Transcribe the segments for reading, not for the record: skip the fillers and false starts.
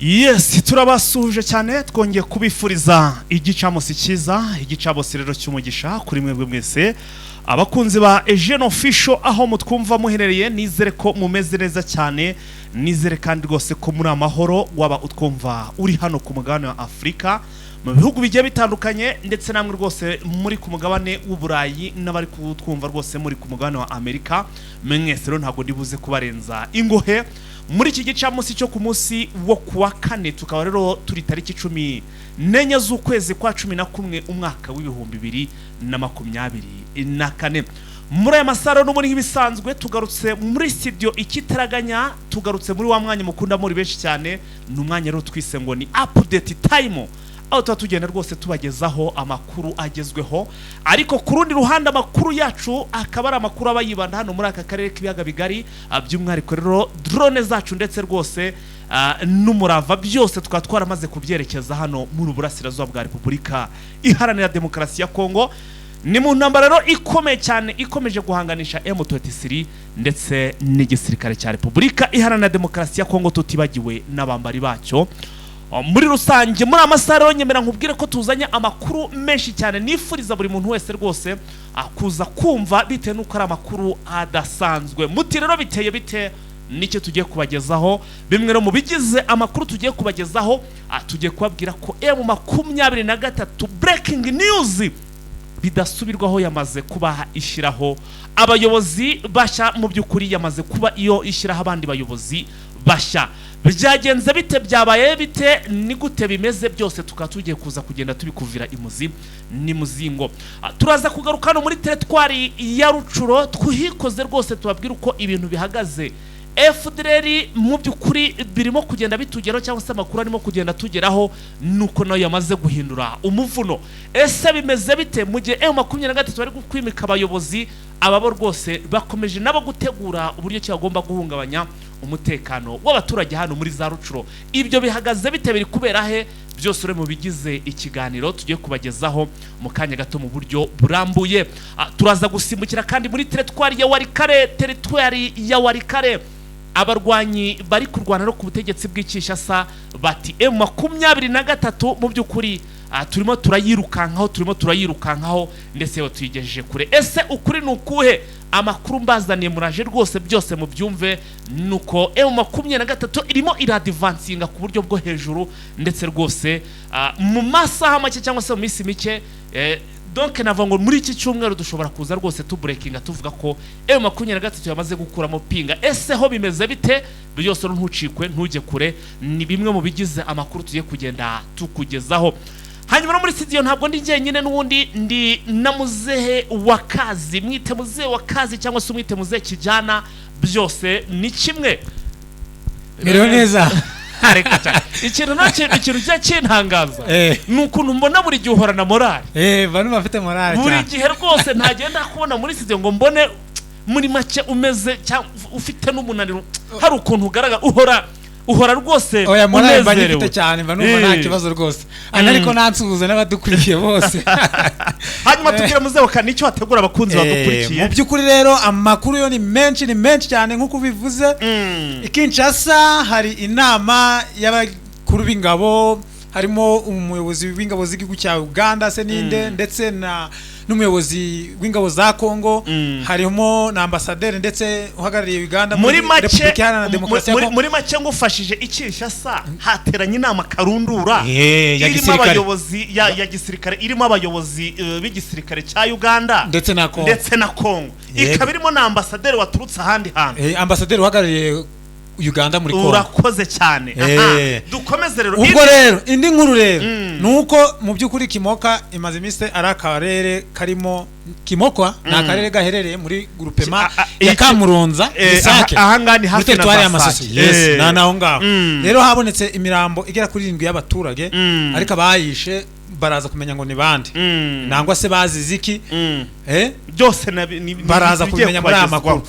Yes, turabasuhuje cyane twongeye kubifuriza igicamusi cyiza, igicamusi rero cy'umugisha kuri mwebwe mwese abakunzi ba Eugene Official aho mutwumva muherereye. Nizere ko mumeze neza cyane, nizere kandi rwose ko muri amahoro waba utwumva uri hano ku mugabane wa Afrika, mu bihugu bigiye bitandukanye, ndetse namwe rwose muri ku mugabane w'Uburayi n'abari kutwumva rwose muri ku mugabane wa Amerika. Mwese rero ntago ndibuze kubarenza ingohe muri iki gicamusi cyo ku munsi wo kuwa kane, tukaba rero turi tariki 14 z'ukwezi kwa 11 umwaka w'ibihumbi 2024. Muri aya masaro n'ubundi nk'ibisanzwe tugarutse muri studio ikitaraganya, tugarutse muri wa mwanya mukunda muri benshi cyane, n'umwanya rero twise ngo ni update time, aho tuba tugenda rwose tubagezaho amakuru agezweho. Ariko ku rundi ruhande amakuru yacu akaba ari amakuru aba yibanda hano muri aka karere k'ibiyaga bigari, by'umwihariko rero drone zacu ndetse rwose n'umurava byose tukaba twaramaze kubyerekeza hano muri Burasirazuba bwa Repubulika Iharanira Demokarasi ya Kongo. Ni mu ntambara rero ikomeye cyane ikomeje guhanganisha M23 ndetse n'igisirikare cya Repubulika Iharanira Demokarasi ya Kongo, tutibagiwe n'abambari bacyo. Muri rusange muri amasaro nyemera nkubwire ko tuzanye amakuru menshi cyane, nifuriza buri muntu wese rwose akuza kumva bitewe nuko ari amakuru adasanzwe. Muti rero biteye bite nicyo tugiye kubagezaho, bimwe rero mu bigize amakuru tugiye kubagezaho. Tugiye kubabwira ko M23 breaking news bidasubirwaho yamaze kuba ishyiraho abayobozi bashya, mu by'ukuri yamaze kuba iyo ishyiraho abandi bayobozi bashya. Byagenze bite, byabaye bite, ni gute bimeze, byose tukaba tugiye kuza kugenda tubikuvira imuzi ni muzingo. Turaza kugaruka no muri teritwari ya Rucuro twihikoze rwose tubabwira uko ibintu bihagaze. FDLR mu by'ukuri birimo kugenda bitugeraho, cyangwa se amakuru arimo kugenda tugeraho nuko nayo yamaze guhindura umuvuno. Ese bimeze bite mu gihe M23 bari kwimika abayobozi ababo rwose bakomeje nabo gutegura uburyo cyagomba guhungabanya umutekano w'abaturage hano muri za Rucuro? Ibyo bihagaze bite, biri kubera he? Byose ure mu bigize ikiganiro tugiye kubagezaho mu kanya gato mu buryo burambuye. Turaza gusimbukira kandi muri teritwari ya Warikare, abarwanyi bari kurwana no ku butegetsi bw'Ikishasa bati M23 mu by'ukuri turimo turayirukankaho ndetse yo tuyigejeje kure. Ese ukuri nukuhe? Amakuru mbazaniye muraje rwose byose mu byumve nuko M23 irimo iradvancinga ku buryo bwo hejuru, ndetse rwose mu masaha make cyangwa se mu minsi mike. Donc navuga ngo muri iki cyumweru dushobora kuza rwose breakinga tuvuga ko M23 yamaze gukuramo pinga. Ese ho bimeze bite? Byose ntucikwe ntujye kure, ni bimwe mu bigize amakuru tugiye kugenda tukugezaho. Hanyuma no muri studio ntabwo ndi jyenyine, n'ubundi ndi na muzehe wa kazi, mwite muzehe wa kazi cyangwa se mwite muzehe kijana, byose ni kimwe. Mero neza. Areka cyane ikintu cya kintangaza nukuntu mbona buri gihe uhorana morale. Bano bafite morale cyane buri gihe rwose ntagenda kubona muri studio ngo mbone muri make umeze cyangwa ufite n'umunaniro, hari ukuntu ugaragara uhora rwose unezerewe cyane. Mbanumva nta kibazo rwose, ariko nansuhuza n'abadukurikiye bose. Hanyuma tugira muzeho kandi icyo wategura abakunzi badukurikiye. Mu by'ukuri rero amakuru yo ni menshi cyane nk'uko bivuze. Kinshasa hari inama y'abakuru b'ingabo, harimo umuyobozi w'ingabo z'igihugu cya Uganda Seninde, ndetse n'umuyobozi w'ingabo za Kongo, harimo na ambasaderi ndetse uhagarariye Uganda muri Repubulika Iharanira Demokarasi ya Kongo. Muri make ngufashije Kinshasa hateranye inama karundura irimo abayobozi ya gisirikare, irimo abayobozi b'igisirikare cya Uganda ndetse na Kongo, ikaba irimo na ambasaderi waturutse ahandi hantu, ambasaderi uhagarariye Uganda muri Kongo. Urakoze cyane. Dukomeze rero. Ubwo rero indi nkuru rero nuko mu by'ukuri Kimoka imaze iminsi ari akarere karimo Kimokwa ni akarere gaherereye muri groupement ya Kamuronza Isake, ahangani hafi na Masasi. Yes, naho ngaho rero habonetse imirambo igera kuri 7 y'abaturage, ariko abayishe baraza kumenya ngo ni bande nangwa se bazize iki, byose ni baraza kumenya muri amakuru.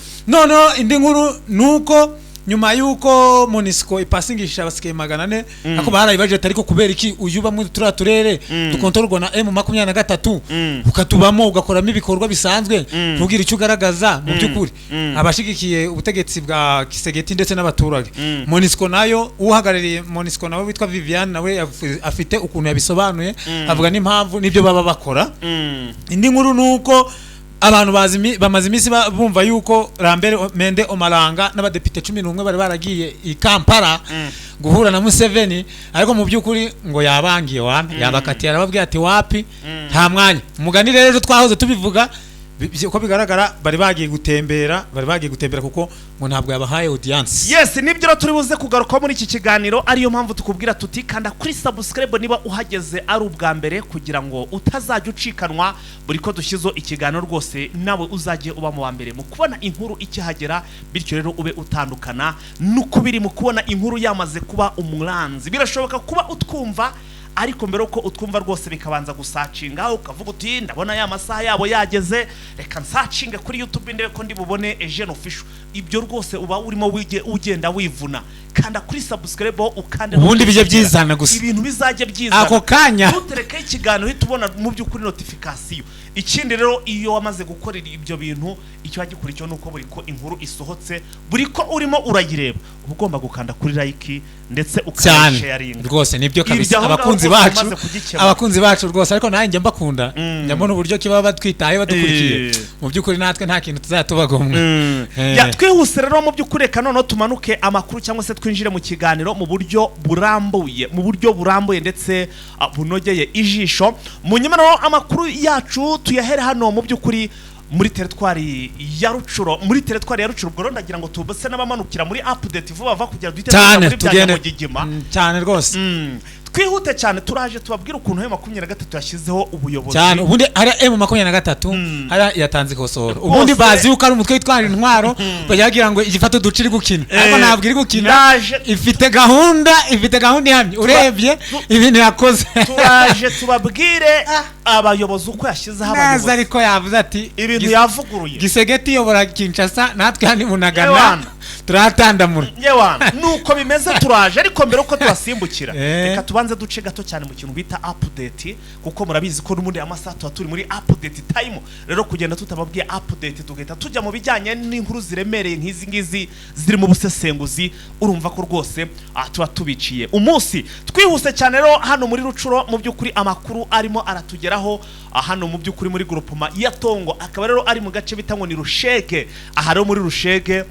Indi nkuru nuko nyuma yuko Monisco ipasingisha abasike 400 ako barayi budget ariko kubera iki uyuba mu turere dukontorwa na M23 ukatubamo ugakoramo ibikorwa bisanzwe ntugira icyo ugaragaza mu byukuri abashigikiye ubutegetsi bwa Kisegeti ndetse n'abaturage Monisco nayo uhagarariye Monisco nawe witwa Viviane nawe afite ukuntu yabisobanuye avuga n'impamvu nibyo baba bakora indi nkuru nuko abantu bamaze imisi bumva yuko Lambert Mende Omalanga n'abadepite 11 bari baragiye i Kampala guhura na Museveni ariko mu byukuri ngo yabangiye yabakatiye arababwiye ati wapi nta mwanya umugani rero twahoze tubivuga uko bigaragara bari bagiye gutembera kuko ngo ntabwo yabahaye audience. Yes, nibyo turi buze kugaruka muri iki kiganiro ariyo mpamvu tukubwira tuti kanda kuri subscribe niba uhageze ari ubwa mbere kugira ngo utazajya ucikanwa buri ko dushyizo ikiganiro rwose nawe uzajye uba mu wa mbere mu kubona inkuru ikihagera bityo rero ube utandukana nuko biri mu kubona inkuru yamaze kuba umuranzi birashoboka kuba utwumva ariko mbere uko utwumva rwose bikabanza gusacinga ukavuga uti ndabona ya masaha yabo yageze reka nsacinge kuri YouTube ndebe ko ndi bubone Eugene Official ibyo rwose uba urimo ugenda wivuna kanda kuri subscribe ukande ubundi bije byizana gusa ibintu bizaje byizana ako kanya utereke ikiganiro hitubona mu byukuri notification ikindi rero iyo wamaze gukorera ibyo bintu icyo wagikurikyo nuko buri ko inkuru isohotse buri ko urimo urayireba ugomba gukanda kuri like ndetse ukasharing rwose nibyo kabisa abakunzi bacu rwose ariko nanjye mbakunda ndabona uburyo kiba batwitaye badukurikiye mu byukuri natwe nta kintu tuzatubagomwe twihuse rero mu byukuri kanono tumanuke amakuru cyangwa se twinjire mu kiganiro mu buryo burambuye ndetse bunogeye ijisho mu nyamara amakuru yacu tuyahere hano mu byukuri muri teritwari ya Rucuro ubwo ndagira ngo tubase n'abamanukira muri update vuba bava kugira duhite muri byanyamugigima cyane rwose twihute cyane turaje tubabwira ukuntu M23 yashyizeho ubuyobozi cyane ubundi ari M23 hari yatanze kosoro ubundi bazi uko ari umutwe witwara intwaro bayagira ngo igifato duciri gukina ariko ntabwo iri gukina ifite gahunda ihamye urebye ibintu yakoze turaje tubabwire abayobozi uko yashyizeho abayobozi ariko yavuze ati ibintu yavuguruye Gisegeti yobora Kinshasa natwe hani Munagana turatandamura yewana nuko bimeze turaje ariko mbere uko twasimbukira reka tubanze duce gato cyane mu kintu bita update kuko murabizi ko n'umundi amasaha turi muri update time rero kugenda tutababwiye update tugahita tujya mu bijyanye n'inkuru ziremereye nk'izi ngizi ziri mu busesenguzi urumva ko rwose tuba tubiciye umunsi twihuse cyane rero hano muri Rucuro mu byukuri amakuru arimo aratugeraho hano mu byukuri muri groupement ya Tongo akaba rero ari mu gace bitango ni Rushege aha rero muri Rushege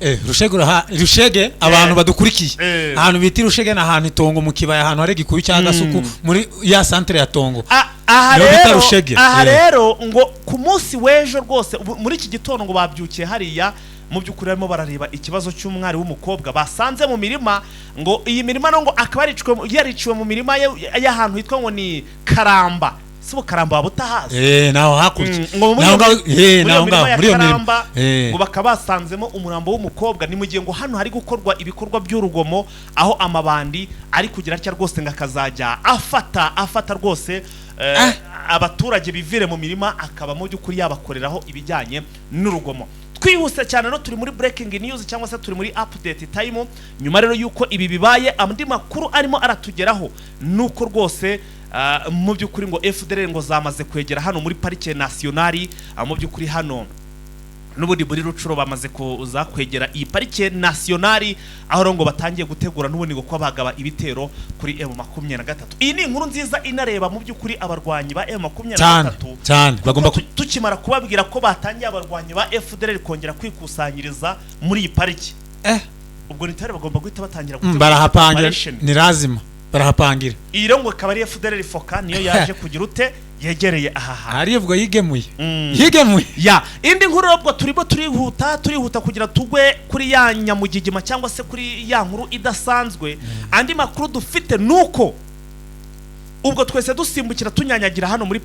abantu badukurikiye ahantu biti Rushege na ahantu Tongo mu kibaya ahantu hari gikuyu cyangwa suku muri ya centre ya Tongo aha rero ngo ku munsi wejo rwose muri iki gitondo ngo babyukiye hariya mu byukuri barimo barareba ikibazo cy'umwari w'umukobwa basanze mu mirima ngo iyi mirima ngo akaba yariciwe mu mirima y'ahantu hitwa ngo ni Karamba sibo Karamba wabutahazi naho hakurya muri iyo mirima ngo bakabasanzemo umurambo w'umukobwa ni mu gihe ngo hano hari gukorwa ibikorwa by'urugomo aho amabandi ari kugira cya rwose ngakazajya afata rwose abaturage bivire mu mirima akaba mu byukuri yabakoreraho ibijyanye n'urugomo twihuse cyane no turi muri breaking news cyangwa se turi muri update time nyuma rero yuko ibi bibaye andi makuru arimo aratugeraho nuko rwose mu byukuri ngo FDL ngo zamaze kwegera hano muri parike nationale mu byukuri hano n'ubundi muri Rucuro bamaze kuza kwegera iyi parike nationale aho ngo batangiye gutegura n'ubundi ngo kwa bagaba ibitero kuri M23 iyi ni inkuru nziza inareba mu byukuri abarwanyi ba M23 cyane bagomba tukimara kubabwira ko batangiye abarwanyi ba FDL kongera kwikusanyiriza muri iyi parike ubwo nitare bagomba guhita batangira barahapangira ni lazima barahapangira iyi rero ngo akaba ari FDL foka niyo yaje kugira ute yegereye aha hari ubwo yigemuye ya indi nkuru ubwo turihuta kugira tugwe kuri ya nyamugigima cyangwa se kuri ya nkuru idasanzwe andi makuru dufite nuko ubwo twese dusimbukira tunyanyagira hano muri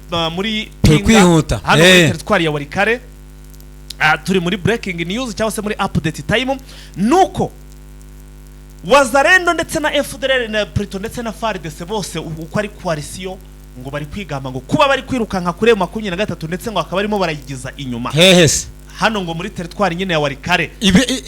kwihuta hano muri teritwari ya Warikare turi muri breaking news cyangwa se muri update time nuko Wazarendo ndetse na FDL na Prito ndetse na FARDC bose uko ari coalition ngo bari kwigamba ngo kuba bari kwirukanka kuri M23 ndetse ngo akaba arimo barayigiza inyuma hano ngo muri teritwari nyine ya Warikare.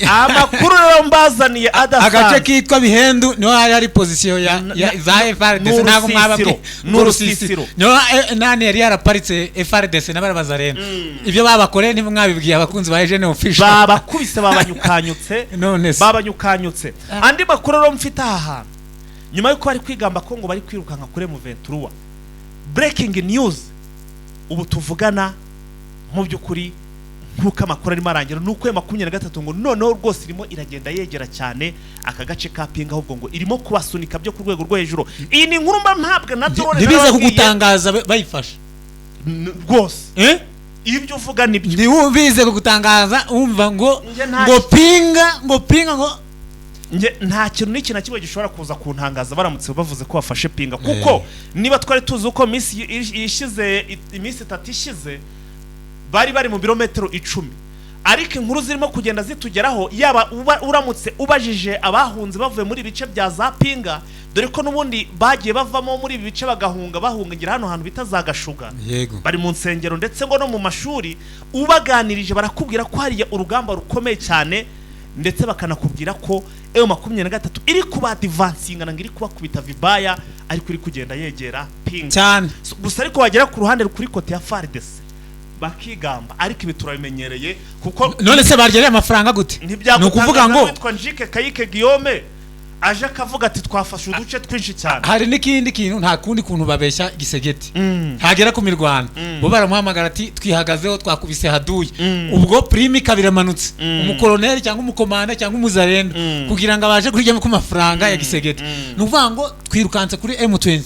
Amakuru rero mbazaniye adasanzwe. Agace kitwa Bihendu niho hari position ya za FRDC ntago mwababwiye n'urusisiro. No nani yari yaraparitse FRDC n'abazareno. Ibyo babakoreye ni mwabibwiye abakunzi ba Eugene Official. Babakubise babanyukanyutse. Andi makuru rero mfite aha. Nyuma yuko bari kwigamba ko ngo bari kwirukanka kure mu M23. Breaking news. Ubu tuvugana mu byukuri nkuko amakuru arimo arangira nuko ya 23 ngo noneho rwose irimo iragenda yegera cyane aka gace ka Pinga ahubwo ngo irimo kubasunika byo ku rwego rwo hejuru. Iyi ni inkuru mba mpabwe na drone nibize kugutangaza bayifashe rwose ibyo uvuga nibyo nibize kugutangaza umva ngo Pinga ngo nta kintu n'iki na kimwe gishobora kuza kuntangaza baramutse bavuze ko bafashe Pinga kuko niba twari tuzi uko iminsi iminsi 3 ishize bari mu birometero 10 ariko inkuru zirimo kugenda zitugeraho yaba uramutse ubajije abahunze bavuye muri bice bya za Pinga dore ko nubundi bagiye bavamo muri bice bahungira hano hantu bita za Gashuga bari mu nsengero ndetse ngo no mu mashuri ubaganirije barakubwira ko hari urugamba rukomeye cyane ndetse bakanakubwira ko M23 iri kuba advancinga ngiri kuba kubita vibaya ariko iri kugenda yegera Pinga cyane gusa ariko wagera ku ruhande kuri kote ya FARDC bakigamba ariko ibi turabimenyereye kuko none se bargereye amafaranga gute no kuvuga ngo witwa Njike Kayike Guillaume aje akavuga ati twafashe uduce twinshi cyane hari n'ikindi kintu nta kundi kuntu babeshya Gisegeti hagera ku mirwano bo baramuhamagara ati twihagazeho twakubise haduye ubwo prime kabiramanutse umukoloneli cyangwa umukomanda cyangwa umuzarendo kugira ngo abaje kurijya ku mafaranga ya Gisegeti nuvuga ngo twirukanze kuri M20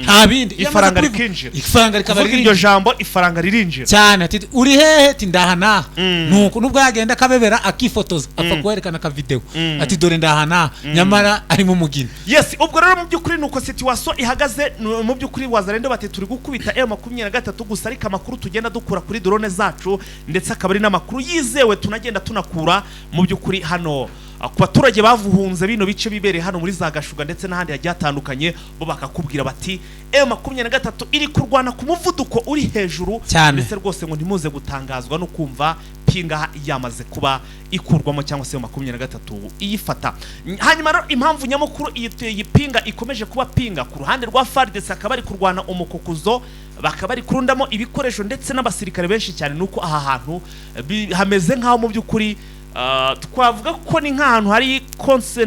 nta bindi ifaranga rikabari iryo jambo ifaranga ririnjira cyane ati uri hehe ati ndahana nuko nubwo yagenda kabebera akifotoza apfa kwerekana ka video ati dore ndahana nyamara arimo mugina yes ubwo rero mu byukuri nuko situation ihagaze mu byukuri wazarendo bati turi gukubita M23 gusa ariko amakuru tugenda dukura kuri drone zacu ndetse akabari n'amakuru yizewe tunagenda tunakura mu byukuri hano ku baturage bavuhunze bino bice bibere hano muri za Gashuga ndetse n'ahandi yajyatandukanye bo bakakubwira bati M23 iri kurwana ku muvuduko uri hejuru ndetse rwose ngo ntimuze gutangazwa no kumva Pinga yamaze kuba ikurwamo cyangwa se M23 iyifata hanyuma rero impamvu nyamukuru iyi Pinga ikomeje kuba Pinga ku ruhande rwa FARDC akabari kurwana umukokuzo bakabari kurundamo ibikoresho ndetse n'abasirikare benshi cyane nuko aha hantu hameze nkaho mu byukuri twavuga ko ni nk'ahantu hari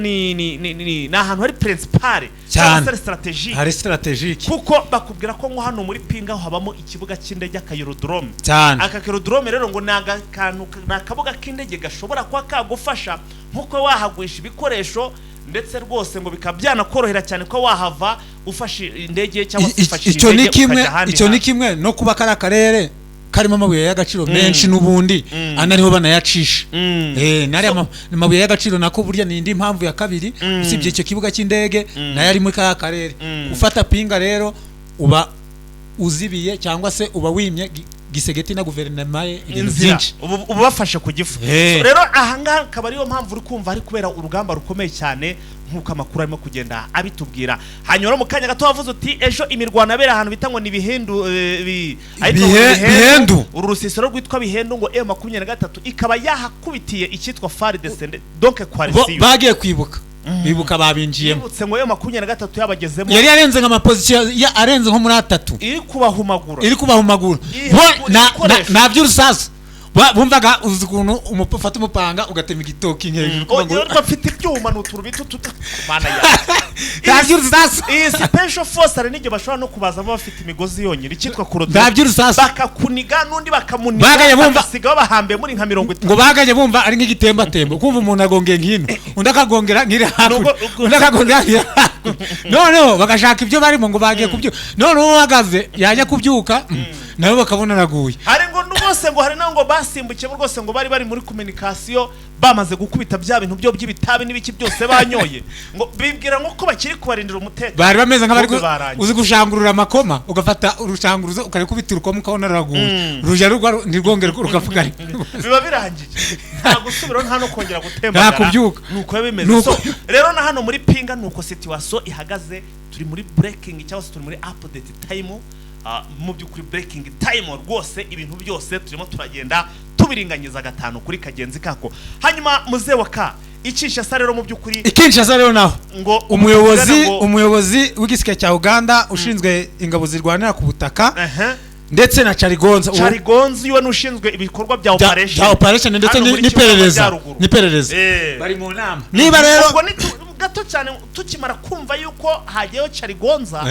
ni ahantu hari principale cyangwa strategique hari strategique kuko bakubwira ko ngo hano muri Pinga habamo ikibuga cy'indege akayirodrome aka kirodrome rero ngo nakabuga k'indege gashobora kwa kagufasha nkuko wahagwisha ibikoresho ndetse rwose ngo bikabyana korohera cyane ko wahava ufashe indege cyangwa ufashe icyo ni kimwe no kuba karere karimo amabuye y'agaciro menshi nubundi anariho banayacisha nari amabuye y'agaciro nako burya ni indi mpamvu ya kabiri usibye icyo kibuga cy'indege nayo ari muri karere ufata Pinga rero uba uzibiye cyangwa se uba wimye Gisegeti na guverinoma ye byinshi ubu bafashe ku gifu rero ahanga akaba ariyo mpamvu uri kumva ari kubera urugamba rukomeye cyane nkuko amakuru arimo kugenda abitubwira hanyura mu kanya gato wavuze uti ejo imirwano abera ahantu bita ngo ni Bihendu uru rusisiro rwitwa Bihendu ngo M23 ikaba yahakubitiye icyitwa FARDC donc coalition bagiye kwibuka bibuka babinjiyemo bibutse ngo M23 yabagezemo yari yarenze nka position ya arenze nko muri 3 iri kubahumagura na by'urusasa bumvaga uzi ukuntu umufata umupanga ugatema igitoki hejuru kuba ngo bafite ibyuma n'uturubito mana ya ndaby'urusasa special force ari nige bashobora no kubaza bafite imigozi yonyine ikitwa kurodo ndaby'urusasa bakakuniga nundi bakamuniga bagasiga bahambe muri nka 50 ngo bagaye bumva ari nk'igitemba tembo kumva umuntu agongeye nkino undi akagongera nkiri hakurya undi akagongera no bagashaka ibyo barimo ngo bagiye kubyo none uhagaze yajya kubyuka nabo bakabona naguye hari ngo n'ubose ngo hari nango basimbukiye rwose ngo bari muri communication bamaze gukubita bya bintu byo by'ibitabi n'ibiki byose banyoye ngo bibwira ngo ko bakiri kubarindira umutekano bari bameze nk'abari uzi gushangurura amakoma ugafata urushanguruzo ukarikubitira uko mukabona raguye ruja ntirwongere rukavuga biba birangiye nta gusubira nta no kongera gutembagara nta kubyuka nuko bimeze so rero na hano muri Pinga nuko situation ihagaze turi muri breaking cyangwa turi muri update time mu byukuri breaking time rwose ibintu byose turimo turagenda tubiringanyiza 5 kuri kagenzi kako. Hanyuma muzewa ka Kinshasa rero mu byukuri Kinshasa rero naho ngo umuyobozi w'igisike cya Uganda ushinzwe ingabo zirwanira ku butaka ndetse na Charigonza iwe nushinzwe ibikorwa bya operation ndetse n'iperereza bari mu nama. Niba rero gato cyane tukimara kumva yuko hagiyeho Charigonza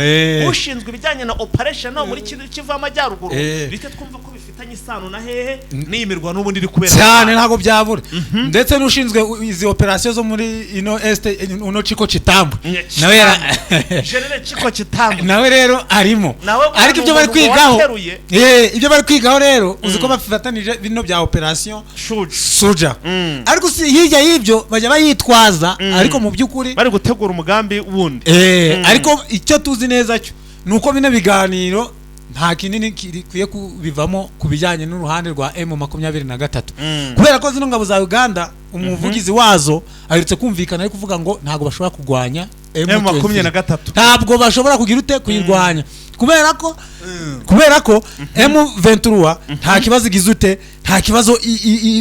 ushinzwe ibijyanye na operation no muri Kivu y'Amajyaruguru bite twumva ko bifitanye isano na hehe n'imirwa n'ubundi iri kubera cyane ntago byabura ndetse n'ushinzwe izi operation zo muri ino uno Chiko Chitambo nawe General Chiko Chitambo nawe rero arimo ariko ibyo bari kwigaho ibyo bari kwigaho rero uzi ko bafatanije bino bya operation Suja ariko si hirya y'ibyo bajya bayitwaza ariko mu by'ukuri bari gutegura umugambi wundi ariko icyo tuzi neza cyo nuko bino biganiro nta kinini kikwiye kubivamo kubijyanye n'uruhande rwa M23 kubera ko zino ngabo za Uganda umuvugizi wazo aherutse kumvikana ari kuvuga ngo ntago bashobora kugwanya M23 ntabwo bashobora kugira ute kuyirwanya kubera ko M23 nta kibazo gizute nta kibazo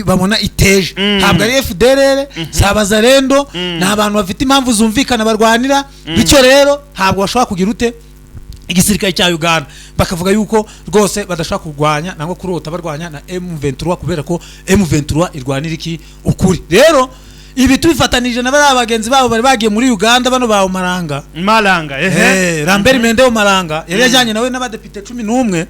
babona iteje ntabwo ari FDLR Sabazarendo nta bantu bafite impamvu zumvikana barwanira bityo rero ntabwo bashobora kugira ute igisirikare cya Uganda bakavuga yuko rwose badashaka kurwanya nango kurota barwanya na M23 kubera ko M23 irwanira iki ukuri rero ibi tubifatanije na bari abagenzi babo bari bagiye muri Uganda bano bawo Maranga Lambert Mende Maranga yari yajyanye nawe n'abadepite 11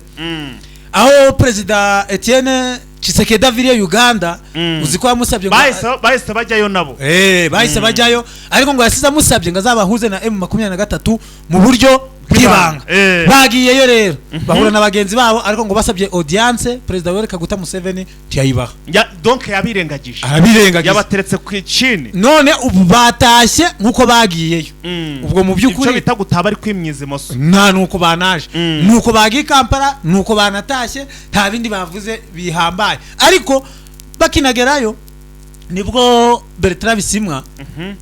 aho president Etienne Tshisekedi aviriye Uganda uziko yamusabye ngo bahise bajyayo nabo bahise bajyayo ariko ngo yasize amusabye ngo azabahuze na M23 mu buryo kwibanga bagiyeyo rero bahura n'abagenzi babo ariko ngo basabye audience president Yoweri Kaguta Museveni tiyayibaha donc yabirengagije yabateretse ku icini none ubu batashye nkuko bagiyeyo ubwo mu by'ukuri icyo bita gutaba ari kwimyiza moso nta nuko banaje nuko bagiye Kampala nuko banatashye nta bindi bavuze bihambaye ariko bakinagerayo nibwo Bertrand Bisimwa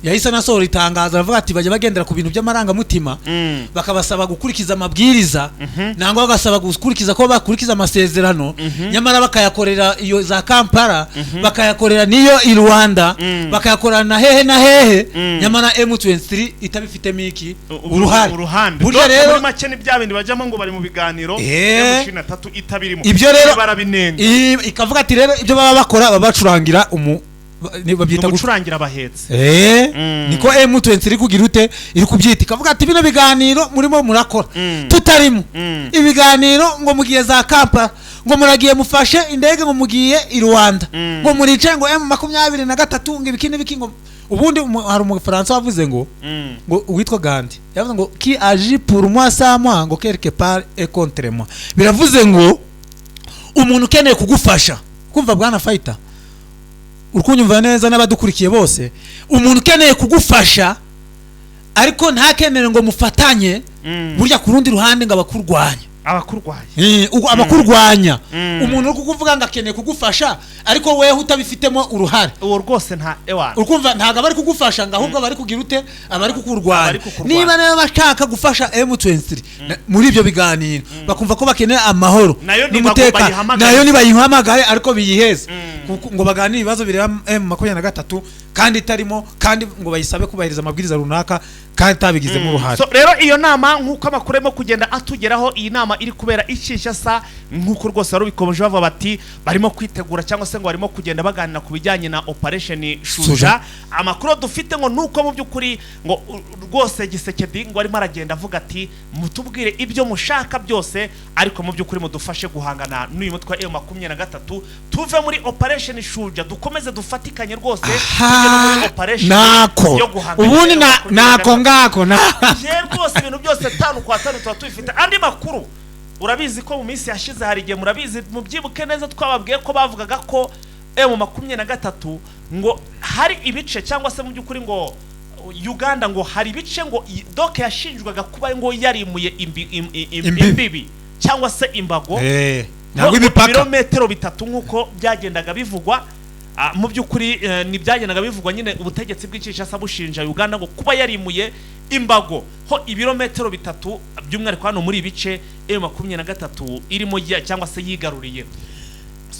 yahise nasohora itangazo aravuga ati bajya bagendera ku bintu by'amaranga mutima bakabasaba gukurikiza amabwiriza nangwa bagasaba gukurikiza ko bakurikiza amasezerano nyamara bakayakorera iyo za Kampala bakayakorera niyo i Rwanda bakayakorana na hehe nyamara M23 itabifitemo iki uruhande burya rero muri make ni bya bindi bajyamo ngo bari mu biganiro M23 itabirimo ibyo rero barabinenga ikavuga ati rero ibyo baba bakora babacurangira babyita gucurangira abahetse niko M23 iri kugira ute iri kubyita ikavuga ati bino biganiro murimo murakora tutarimo ibiganiro ngo mugiye za Kampala ngo muragiye mufashe indege ngo mugiye i Rwanda ngo murice ngo M23 ngo ibikini bikingo ubundi hari umufaransa wavuze ngo witwa Gandhi yavuze ngo qui agit pour moi sans moi ngo quelque part et contre moi biravuze ngo umuntu ukeneye kugufasha kumva bwana fighter urukunyumva neza n'abadukurikiye bose umuntu ukeneye kugufasha ariko ntakenere ngo mufatanye burya ku rundi ruhande ngo abakurwanya umuntu uri kukuvuga ngo akeneye kugufasha ariko wewe utabifitemo uruhare uwo rwose nta ewana urukumva ntago bari kugufasha ngo ahubwo bari kugira ute abari kukurwanya niba nayo bashaka gufasha M23 muri ibyo biganiro bakumva ko bakeneye amahoro n'umutekano nayo nibayihamagaye ariko biyiheze ngo baganire ibibazo biri M23 kandi itarimo kandi ngo bayisabe kubahiriza amabwiriza runaka kandi tabigizemo uruhare so rero iyo nama nkuko amakuru arimo kugenda atugeraho iyi nama iri kubera Kinshasa nkuko rwose bari bikomeje bava bati barimo kwitegura cyangwa se ngo barimo kugenda baganira ku bijyanye na operation Shuja amakuru dufite ngo nuko mu byukuri ngo rwose Gisekedi ngo arimo aragenda avuga ati mutubwire ibyo mushaka byose ariko mu byukuri mudufashe guhangana n'uyu mutwe M23 tuve muri operation Shuja dukomeze dufatikanye rwose muri operation yo guhangana ubundi nako ngako rwose ibintu byose 5 kwa 5 tuba tubifite andi makuru urabizi ko mu minsi yashize hari igihe murabizi mu byibuke neza twababwiye ko bavugaga ko M23 ngo hari ibice cyangwa se mu byukuri ngo Uganda ngo hari ibice ngo doke yashinjwaga kuba ngo yarimuye imbibi cyangwa se imbago ntabwo imipaka birometero 3 nkuko byagendaga bivugwa mu byukuri ni byagendaga bivugwa nyine ubutegetsi bw'Kinshasa bushinja Uganda ngo kuba yarimuye imbago ho ibirometero 3 by'umwihariko hano muri ibice M23 irimo cyangwa se yigaruriye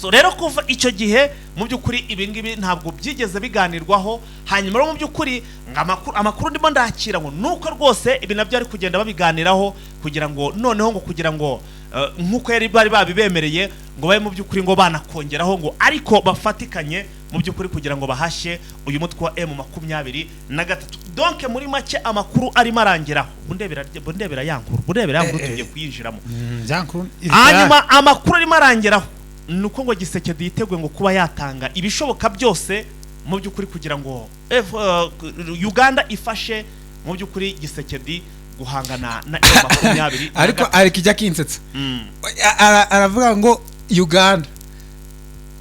so rero kuva icyo gihe mu by'ukuri ibi ngibi ntabwo byigeze biganirwaho. Hanyuma rero mu by'ukuri amakuru ndimo ndakira ngo nuko rwose ibi nabyo ari kugenda babiganiraho kugira ngo noneho ngo kugira ngo nkuko yari bari babibemereye ngo babe mu by'ukuri ngo banakongeraho ngo ariko bafatikanye mu by'ukuri kugira ngo bahashye uyu mutwe wa M23. Donc muri make amakuru arimo arangeraho bundebera yankuru tugiye kuyinjiramo. Hanyuma amakuru arimo arangeraho nuko ngo Gisekedi yiteguye ngo kuba yatanga ibishoboka byose mu by'ukuri kugira ngo Uganda ifashe mu by'ukuri Gisekedi guhangana na M23. ariko ijya kinsetsa aravuga ngo Uganda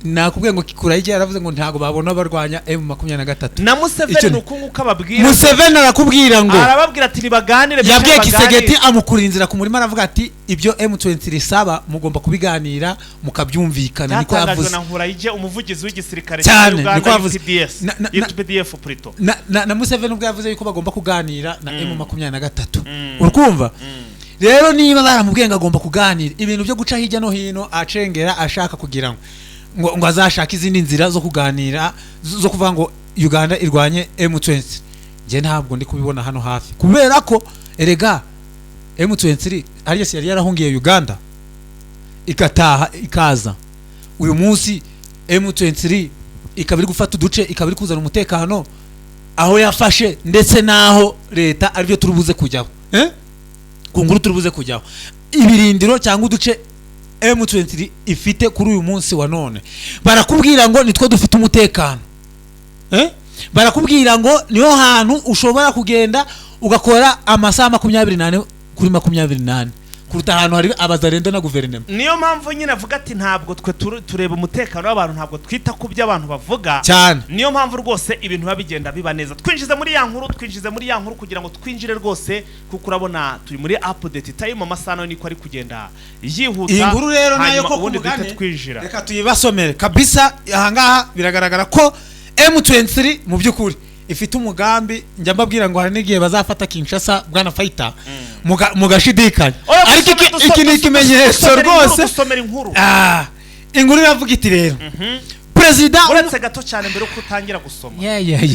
nakubwiye ngo Kikurayige yaravuze ngo ntago babona barwanya M23 na Museveni nukunguka babwira. Museveni arakubwira ngo arababwira ati nibaganire. Yabwiye Kisegeti amukura inzira ku murima aravuga ati ibyo M23 saba mugomba kubiganira mukabyumvikana. Niko yavuze na Nkurayige umuvugizi w'igisirikare cya Uganda UPDF Prito na Museveni ubwo yavuze yuko bagomba kuganira na M23. Urukumva rero niba baramubwiye ngo agomba kuganira ibintu byo guca hirya no hino acengera ashaka kugira ngo azashaka izindi nzira zo kuganira zo kuvuga ngo Uganda irwanye M23, nje ntabwo ndi kubibona hano hafi kubera ko erega M23 ariyo yari yarahungiye Uganda ikataha ikaza uyu munsi M23 ikabiri gufata uduce ikabiri kuzana umutekano aho yafashe ndetse naho leta aribyo turubuze kujyaho kunguru turubuze kujyaho ibirindiro cyangwa uduce M23 ifite kuri uyu munsi wa none. Barakubwira ngo nitwo dufite umutekano barakubwira ngo niho hantu ushobora kugenda ugakora amasaha 28 kuri 28 kuruta ahantu hari abazarendo na guverinoma. Niyo mpamvu nyine avuga ati ntabwo twe tureba umutekano w'abantu ntabwo twita ku byo abantu bavuga cyane. Niyo mpamvu rwose ibintu babigenda biba neza. Twinjize muri ya nkuru kugira ngo twinjire rwose kuko urabona turi muri update time amasano niko ari kugenda yihuta. Iyi nkuru rero nayo ko kubugane reka tuyibasomere kabisa. Ahangaha biragaragara ko M23 mu by'ukuri ifite umugambi njya mbabwira ngo hari n'igihe bazafata Kinshasa bwana Fighter mugashidikanya ariko iki ni ikimenyetso rwose. Inkuru iravuga iti rero President uretse gato cyane mbere uko utangira gusoma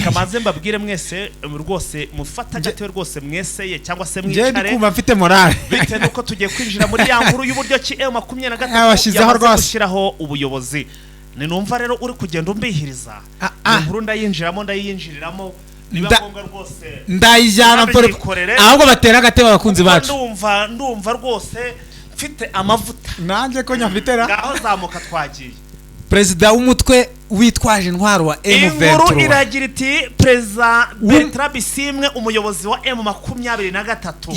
kamaze mbabwire mwese rwose mufata gato rwose mwese cyangwa se mwicare je ndikumva mfite morale bite nuko tugiye kwinjira muri ya nkuru y'uburyo ki M23 yamaze gushyiraho ubuyobozi. Ninumva rero uri kugenda umbihiriza inkuru ndayinjiriramo niba ngombwa rwose ndayijyana ahubwo batera agateba abakunzi bacu. Ndumva rwose mfite amavuta nanjye ko nyafitera ngaho zamuka twagiye. President w'umutwe witwaje intwaro wa M23 inkuru iragira iti President Bertrand Bisimwe umuyobozi wa M23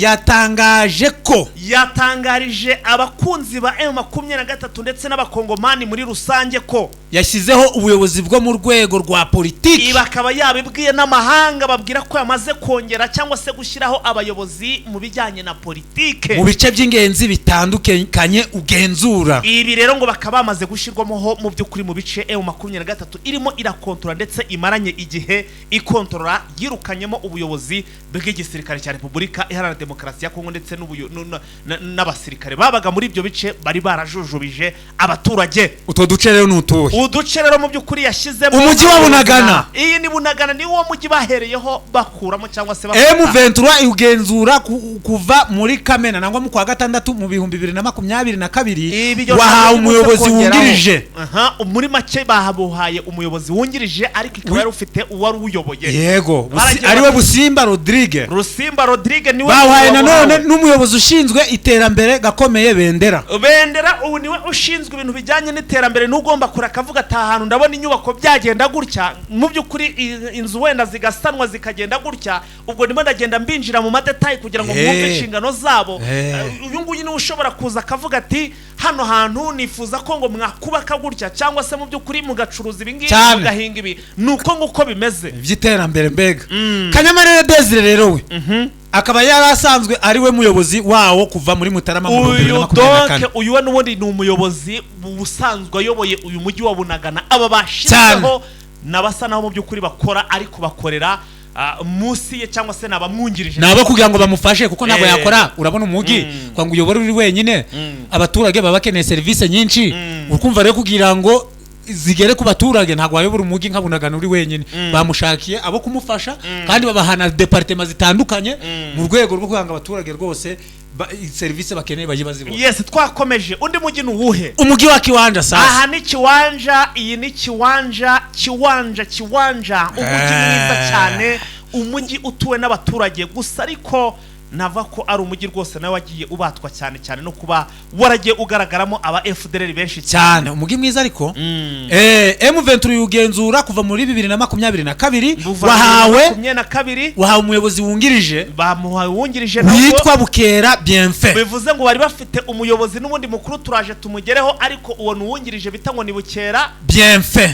yatangarije abakunzi ba M23 ndetse n'abakongomani muri rusange ko yashyizeho ubuyobozi bwo mu rwego rwa politiki. Bakaba yabibwiye n'amahanga babwira ko yamaze kongera cyangwa se gushyiraho abayobozi mu bijyanye na politike mu bice by'ingenzi bitandukanye ugenzura. Ibi rero ngo bakaba bamaze gushyirwamo mu by'ukuri mu bice M23 irimo irakontorora ndetse imaranye igihe ikontorora yirukanyemo ubuyobozi bw'igisirikare cya Repubulika Iharanira Demokarasi ya Kongo ndetse n'abasirikare babaga muri ibyo bice bari barajujubije abaturage. Utwo duce rero n'utuhe uduce rero mu by'ukuri yashizemo umujyi wa Bunagana. Iyi ni Bunagana ni wo mujyi bahereyeho bakuramo cyangwa se M23 igenzura kuva muri Kamena nangwa mu kwa gatandatu mu 2022 wahawe umuyobozi wungirije. Muri make bahabuhaye umuyobozi wungirije ariko ikaba yari ufite uwari uyoboye. Yego ariwe Busimba Rodrigue niwe bahaye nanone n'umuyobozi ushinzwe iterambere gakomeye Bendera ubu niwe ushinzwe ibintu bijyanye n'iterambere n'ugomba kurakavuga atahantu ndabona inyubako byagenda gutya mu by'ukuri inzu wenda zigasanwa zikagenda gutya. Ubwo ndimo ndagenda mbinjira mu madetail kugira ngo mwumve inshingano zabo. Uyu nguyu ni ushobora kuza akavuga ati hano hantu nifuza ko ngo mwakubaka gutya cyangwa se mu by'ukuri mugacuruza ibingibi mugahinga ibi nuko nguko bimeze by'iterambere mbega. Kanyamarere Desire rero we akaba yarasanzwe ari we muyobozi wawo kuva muri Mutarama mu 2024. Uyu we n'ubundi ni umuyobozi ubusanzwe ayoboye uyu mujyi wa Bunagana. Aba bashizeho nabasa naho mu by'ukuri bakora ariko bakorera musi ye cyangwa se nabamwungirije nabo kugira ngo bamufashe kuko ntabwo yakora urabona umugi kwa ngo uyobore uri wenyine abaturage baba bakeneye service nyinshi ukumva rero kugira ngo zigere ku baturage ntabwo wayobora umugi nkabunagana uri wenyine bamushakiye abo kumufasha kandi babahana departement zitandukanye mu rwego rwo kugira ngo abaturage rwose service bakeneye bayibazibona. Yes, twakomeje. Undi mugi nuwuhe? Umugi wa Kiwanja sasa. Aha ni Kiwanja, iyi ni Kiwanja. Umugi mwiza cyane, umugi utuwe n'abaturage gusa ariko nava ko ari umugi rwose nawe wagiye ubatwa cyane cyane no kuba waragiye ugaragaramo aba FDLR benshi cyane. Umugi mwiza ariko M23 yugenzura kuva muri 2022 wahawe umuyobozi wungirije, bamuhaye wungirije witwa Bukera Bienfait. Bivuze ngo bari bafite umuyobozi n'ubundi mukuru turaje tumugereho, ariko uwo nuwungirije bitango ni Bukera Bienfait.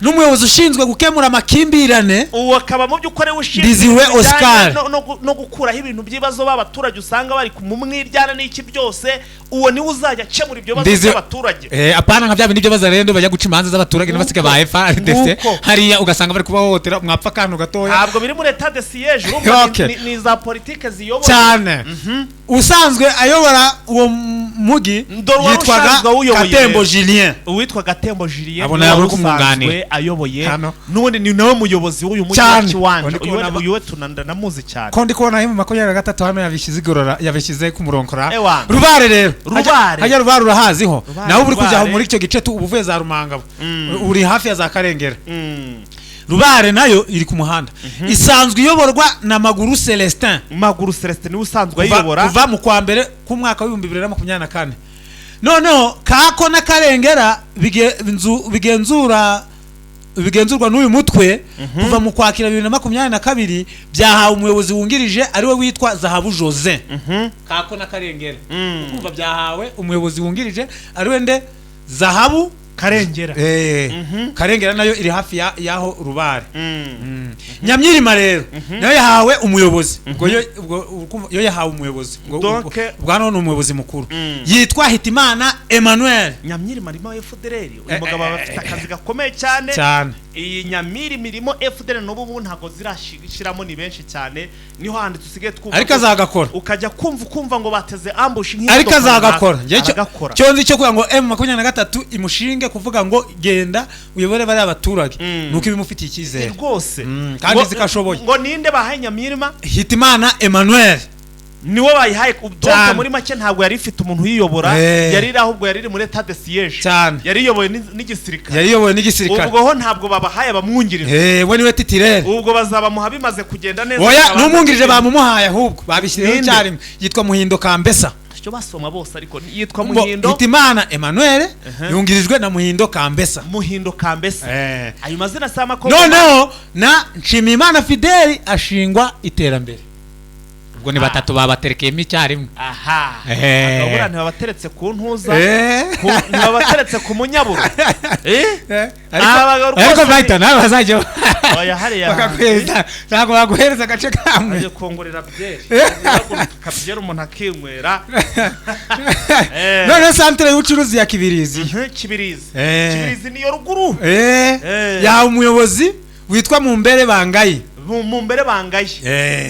N'umuyobozi ushinzwe gukemura amakimbirane, uwo akaba mu by'ukore ushinzwe Oscar no gukuraho ibintu by'ibibazo b'abaturage usanga bari mu mwiryana n'iki byose, uwo ni uzajya akemura ibyo bibazo by'abaturage. Apana nka bya bindi byo bazarendo bajya guca imanza z'abaturage n'abasike ba FARDC hariya ugasanga bari kubahotera mwapfa kantu gatoya. Ntabwo biri muri etat de siège, ni za politique ziyobora cyane. Usanzwe ayobora uwo mugi yitwaga Gatembo Julien. Uwitwa Gatembo Julien abona yaburi kumungani ayoboye n'ubundi ni nawe muyobozi w'uyu mugi wa Kiwanja. Uyu tunanda namuzi cyane ko ndi kubona himo 23 hano yabishyize ku muronkora Rubare rero hajya Rubare urahaziho nawe uri kujya muri icyo gice ubuvuye za Rumangabo uri hafi ya za Karengera. Rubare nayo iri ku muhanda isanzwe iyoborwa na Maguru Celestin ni usanzwe ayobora kuva mu kwa mbere ku mwaka wa 2024. Noneho kako na Karengera bigenzurwa n'uyu mutwe kuva mu kwakira 2022 byahawe umuyobozi wungirije ari we witwa Zahabu Jose. Kako na Karengera kumva byahawe umuyobozi wungirije ari we nde Zahabu Karengera. Karengera nayo iri hafi yaho Rubare. Nyamyirima rero nayo yahawe umuyobozi, yo yahawe umuyobozi bwana n'umuyobozi mukuru yitwa Hitimana Emmanuel. Nyamyirima rimo FDLR uyu mugabo afite akazi gakomeye cyane. Iyi Nyamyirima irimo FDLR n'ubu ntago zirashiramo ni benshi cyane, niho handi tusigaye twumva ariko azagakora ukajya kumva ngo bateze ambush nk'icyo ariko azagakora. Cyo nzi cyo kugira ngo M23 imushinge kuvuga ngo genda uyobore bari abaturage nuko ibimufitiye icyizere rwose kandi zikashoboye. Ngo ninde bahaye Nyamyirima? Hitimana Emmanuel niwo bayihaye ubwoko muri make, ntabwo yari ifite umuntu uyiyobora, yari ahubwo yari muri etat de siège, yari yoboye n'igisirikare. Ubwo ho ntabwo babahaye bamwungirije, we niwe titirere. Ubwo bazabamuha bimaze kugenda neza. Oya n'umwungirije bamumuhaye ahubwo babishyireho cyarimo yitwa Muhindo Kambesa. Cyo basoma bose ariko yitwa Muhindo. Hitimana Emmanuel yungirijwe na Muhindo Kambesa. Ayo mazina sama ko noneho na Nshimiyimana Fideli ashingwa iterambere. Ubwo ni batatu babaterekeye icyarimwe. Agabura ntibabateretse ku ntuza, ntibabateretse ku munyaburo. Ariko bahita nawe bazajya oya hariya bakakweza ntabwo baguhereza agace kamwe aje kongorera byeri kabyera umuntu akinywera. None centre y'ubucuruzi ya Kibirizi. Kibirizi niyo ruguru. Ya umuyobozi witwa Mumbere Bangayi.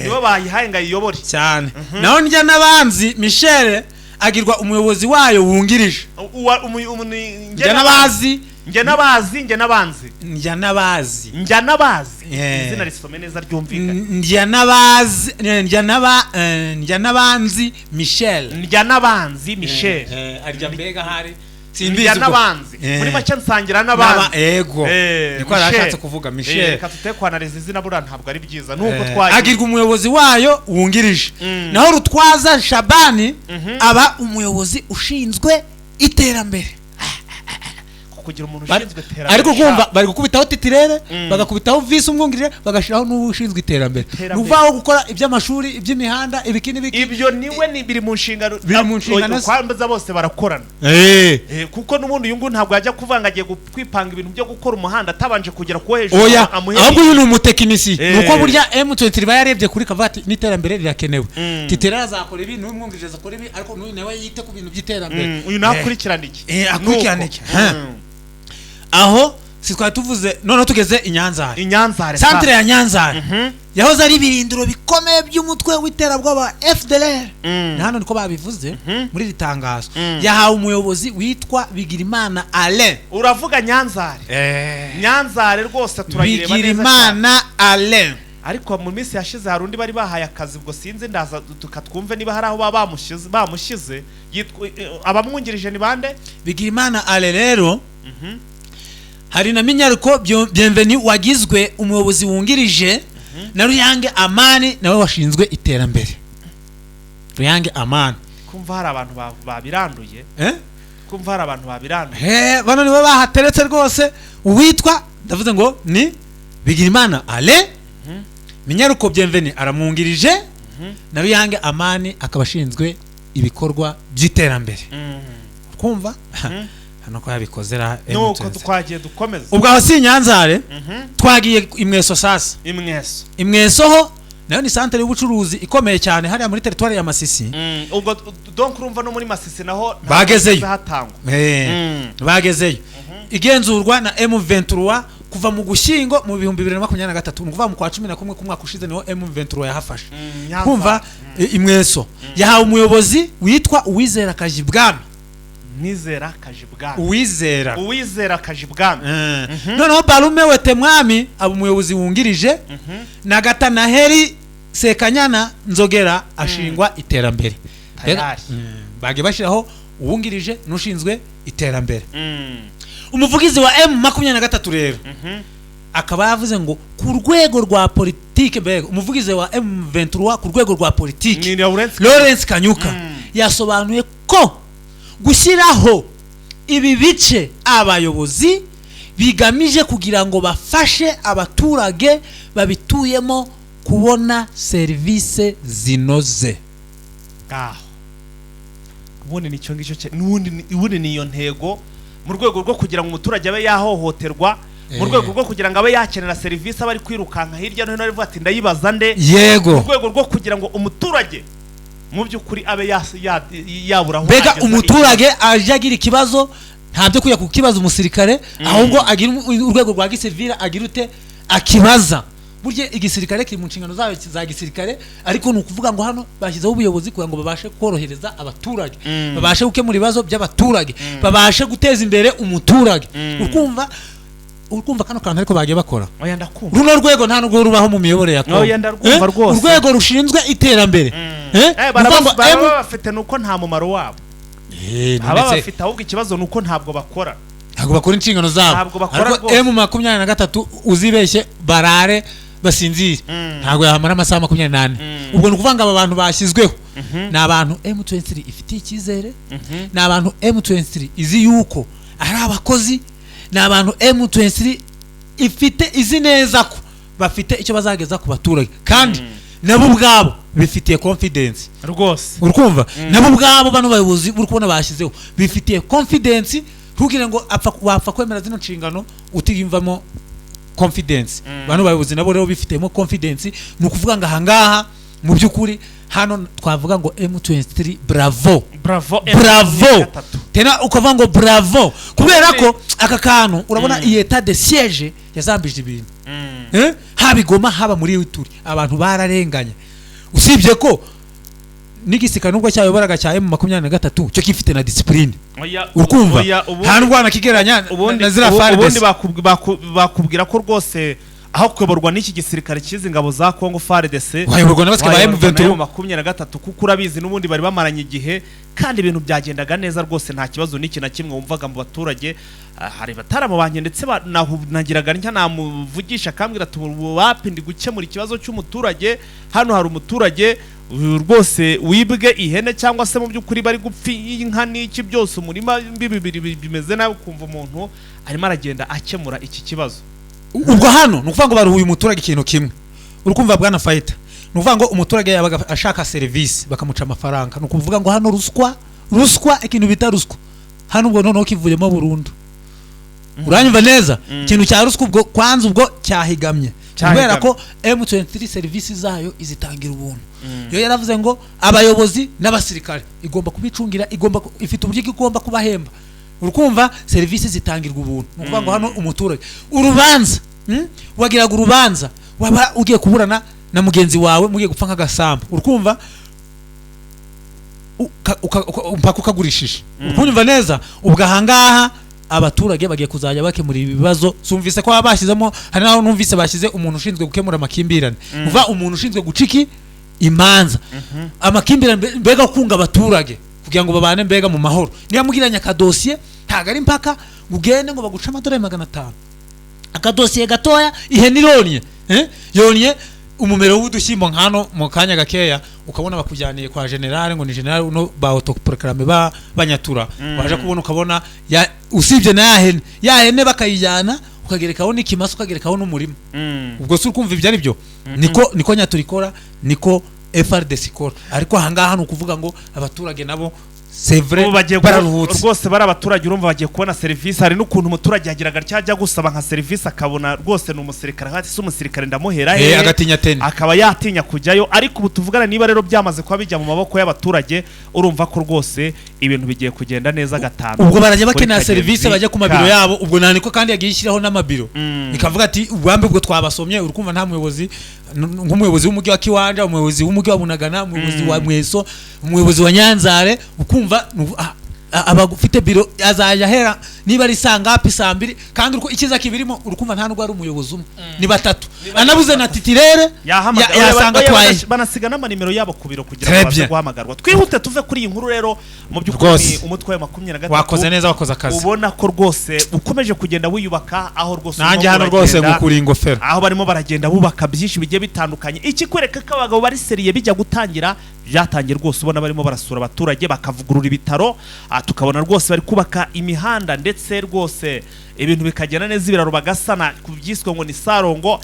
Nibo bayihaye ngo ayiyobore cyane. Naho njya n'abanzi Michel agirwa umuyobozi wayo wungirije. Njya n'abazi izina risome neza ryumvikana. Njya n'abanzi Michel arya mbega hari Sindiya nabanzi muri make nsangira n'abanzi. Ego niko arashatse kuvuga Michel. Katute kwanariza izina bura ntabwo ari byiza nuko twaje agirwa umuyobozi wayo wungirije. Naho Rutwaza Shabani aba umuyobozi ushinzwe iterambere. Kugira umuntu ushinzwe iterambere ariko kumva bari gukubitaho titirere bagakubitaho vice umwungirije bagashiraho n'ushinzwe iterambere nuvaho gukora iby'amashuri iby'imihanda ibikini biki. Ibyo niwe ni biri mu nshingano kwambaza bose barakorana. Kuko n'ubundi yungu ntabwo yajya kuvanga agiye kwipanga ibintu byo gukora umuhanda atabanje kugera ku hejuru. Ahubwo uyu ni umutekinisi nuko burya M23 bayarebye kuri kavati n'iterambere rirakenewe. Titirere azakora ibi n'umwungirije azakora ibi ariko n'uyu nawe yite ku bintu by'iterambere. Uyu nakurikirana iki? Akurikirana iki? Aho si twari tuvuze none tugeze inyanzare inyanzare centre ya Nyanzare yahoze ari ibirindiro bikomeye by'umutwe w'iterabwoba FDLR hano niko babivuze muri ritangazo yahawe umuyobozi witwa Bigirimana Alain. uravuga Nyanzare Nyanzare rwose turayireba neza Bigirimana Alain. ariko mu minsi yashize hari undi bari bahaye akazi ubwo sinzi ndaza tukatwumve niba hari aho bamushize abamwungirije ni bande. Bigirimana Alain rero hari na Minyaruko Bienvenue wagizwe umuyobozi wungirije na Ruyange Amani nawe washinzwe iterambere. Ruyange Amani kumva hari abantu babiranduye kumva hari abantu babiranduye bano nibo bahateretse rwose uwitwa ndavuze ngo ni Bigirimana Alain. Minyaruko Bienvenue aramwungirije na Ruyange Amani akabashinzwe ibikorwa by'iterambere. Kumva hano ko yabikozera nuko twagiye dukomeza ubwo aho si Nyanzare twagiye Imweso sasa. Imweso ho nayo ni centre y'ubucuruzi ikomeye cyane hariya muri territoire ya Masisi. ubwo donc urumva no muri Masisi naho bagezeyo bagezeyo igenzurwa na M23 kuva mu Gushyingo mu 2023 nukuva mu kwa 11 ku mwaka ushize niho M23 yahafashe. Kumva Imweso yahawe umuyobozi witwa Uwizera Kajibwami. Uwizera Kajibwami noneho Barume Wetemwami aba umuyobozi wungirije na Gatanaheri Sekanyana Nzogera ashingwa iterambere. Bage bashiraho uwungirije nushinzwe iterambere. Umuvugizi wa M23 rero akaba yavuze ngo ku rwego rwa politike mbega umuvugizi wa M23 ku rwego rwa politike Lawrence Kanyuka yasobanuye ko gushyiraho ibi bice abayobozi bigamije kugira ngo bafashe abaturage babituyemo kubona service zinoze. ubundi nicyo ngicyo ubundi niyo ntego mu rwego rwo kugira ngo umuturage abe yahohoterwa mu rwego rwo kugira ngo abe yakenera service abari kwirukanka hirya no hino arivuga ati ndayibaza nde yego mu rwego rwo kugira ngo umuturage mu byukuri abe yaburaho mbega umuturage aje agira ikibazo ntabyo kuya kukibaza umusirikare ahubwo agira urwego rwa gisivile agira ute akibaza. Burye igisirikare kiri mu nshingano za gisirikare ariko nukuvuga ngo hano bashyizeho ubuyobozi kugira ngo babashe korohereza abaturage babashe gukemura ibibazo by'abaturage babashe guteza imbere umuturage. Urkumva kano kantu ariko bagiye bakora oya ndakumva runo rwego nta nubwo rubaho mu miyobore ya Kongo oya ndarwumva rwose urwego rushinzwe iterambere bafite nuko nta mumaro wabo bafite ahubwo ikibazo nuko ntabwo bakora inshingano zabo ariko M23 uzibeshye barare basinzire ntabwo yahamara amasaha 28 ubwo nukuvanga aba bantu bashyizweho na abantu M23 ifite ikizere na abantu M23 izi yuko ari abakozi na abantu M23 ifite izi neza ko bafite icyo bazageza ku baturage kandi nabo ubwabo bifitiye confidence rwose urukumva nabo ubwabo bano bayobozi buri kubona bashyizeho bifitiye confidence kugira ngo wapfa kwemera zino nshingano utigimvamo confidence bano bayobozi nabo rero bifitemo confidence nukuvuga ngo ahangaha mu byukuri hano twavuga ngo M23 bravo tena ukavuga ngo bravo kubera ko aka kantu urabona iyi etat de siège yazambije ibintu habigoma haba muri Ituri abantu bararenganye usibye ko n'igisika nubwo cyayoboraga cya M23 cyo kifite na discipline urukumva nta ndwana kigeranya na zira fari ubundi bakubwira ko rwose aho kuyoborwa n'iki gisirikare kizi ngabo za Kongo FARDC wayoborwa n'abasike ba M23 kuko urabizi n'ubundi bari bamaranye igihe kandi ibintu byagendaga neza rwose nta kibazo n'iki na kimwe wumvaga mu baturage hari bataramubanye ndetse nagiraga ntya namuvugisha kambwira tubapindi gukemura ikibazo cy'umuturage hano hari umuturage rwose wibwe ihene cyangwa se mu byukuri bari gupfa inka n'iki byose umurima bibiri bimeze nabi kumva umuntu arimo aragenda akemura iki kibazo. Ubwo hano nukuvuga ngo baruhuye umuturage ikintu kimwe urukumva bwana fighter nukuvuga ngo umuturage yabaga ashaka service bakamuca amafaranga nukuvuga ngo hano ruswa ikintu bita ruswa hano ubwo noneho kivuyemo burundu uranyumva neza ikintu cya ruswa ubwo kwanza ubwo cyahigamye kubera ko M23 service zayo izitangira ubuntu yo yaravuze ngo abayobozi n'abasirikare igomba kubicungira ifite uburyo igomba kubahemba urukumva serivisi zitangirwa ubuntu nukuvuga ngo hano umuturage urubanza wagiraga urubanza waba ugiye kuburana na mugenzi wawe mugiye gupfa nk'agasambu urukumva mpaka ukagurishije urukumva neza ubwahangaha abaturage bagiye kuzajya bakemura ibibazo sumvise ko babashizemo hari naho numvise bashize umuntu ushinzwe gukemura amakimbirane uva umuntu ushinzwe guciki imanza amakimbirane mbega kunga abaturage kugira ngo babane mbega mu mahoro niba mugiranye akadosiye ntago ari mpaka ugende ngo baguca amadolari 500 akadosiye gatoya ihene ironye yonye umumero w'udushyimbo nkano mu kanya gakeya ukabona bakujyaniye kwa generale ngo ni generale uno ba autoproclame ba banyatura waje kubona ukabona usibye na yahene bakayijyana ukagerekaho n'ikimaso ukagerekaho n'umurima ubwo se ukumva ibyo ari byo niko nyaturikora niko FRDC ikora ariko ahangaha no kuvuga ngo abaturage nabo c'est vrai bararuhutse rwose bari abaturage urumva bagiye kubona service hari n'ukuntu umuturage yagiraga cyajya gusaba nka service akabona rwose ni umusirikare hati se umusirikare ndamuhera agatinya tene akaba yatinya kujyayo ariko ubu tuvugana niba rero byamaze kuba bijya mu maboko y'abaturage urumva ko rwose ibintu bigiye kugenda neza gatanu ubwo barajya bakenera service bajya ku mabiro yabo ubwo naniko kandi yagiye ishyiraho n'amabiro ikavuga ati ubambe ubwo twabasomye urukumva nta muyobozi nk'umuyobozi w'umujyi wa Kiwanja umuyobozi w'umujyi wa Bunagana umuyobozi wa Mweso umuyobozi wa Nyanzare ukumva abagufite biro azajya hera niba ari sangapi sambiri kandi uko ikiza kibirimo urukumva nta nubwo ari umuyobozi umwe ni batatu anabuze na titirere yasanga twaye banasiga n'amanimero yabo ku biro kugira ngo baze guhamagarwa twihute tuve kuri iyi nkuru rero mu by'ukuri umutwe wa 23 wakoze neza wakoze akazi ubona ko rwose ukomeje kugenda wiyubaka aho rwose nanjye hano rwose gukura ingofero aho barimo baragenda bubaka byinshi bigiye bitandukanye iki kwereka ko abagabo bari seriye bijya gutangira byatangiye rwose ubona barimo barasura abaturage bakavugurura ibitaro tukabona rwose bari kubaka imihanda ndetse rwose ibintu bikagenda neza ibiraro bagasana kubyiswe ngo ni Sarongo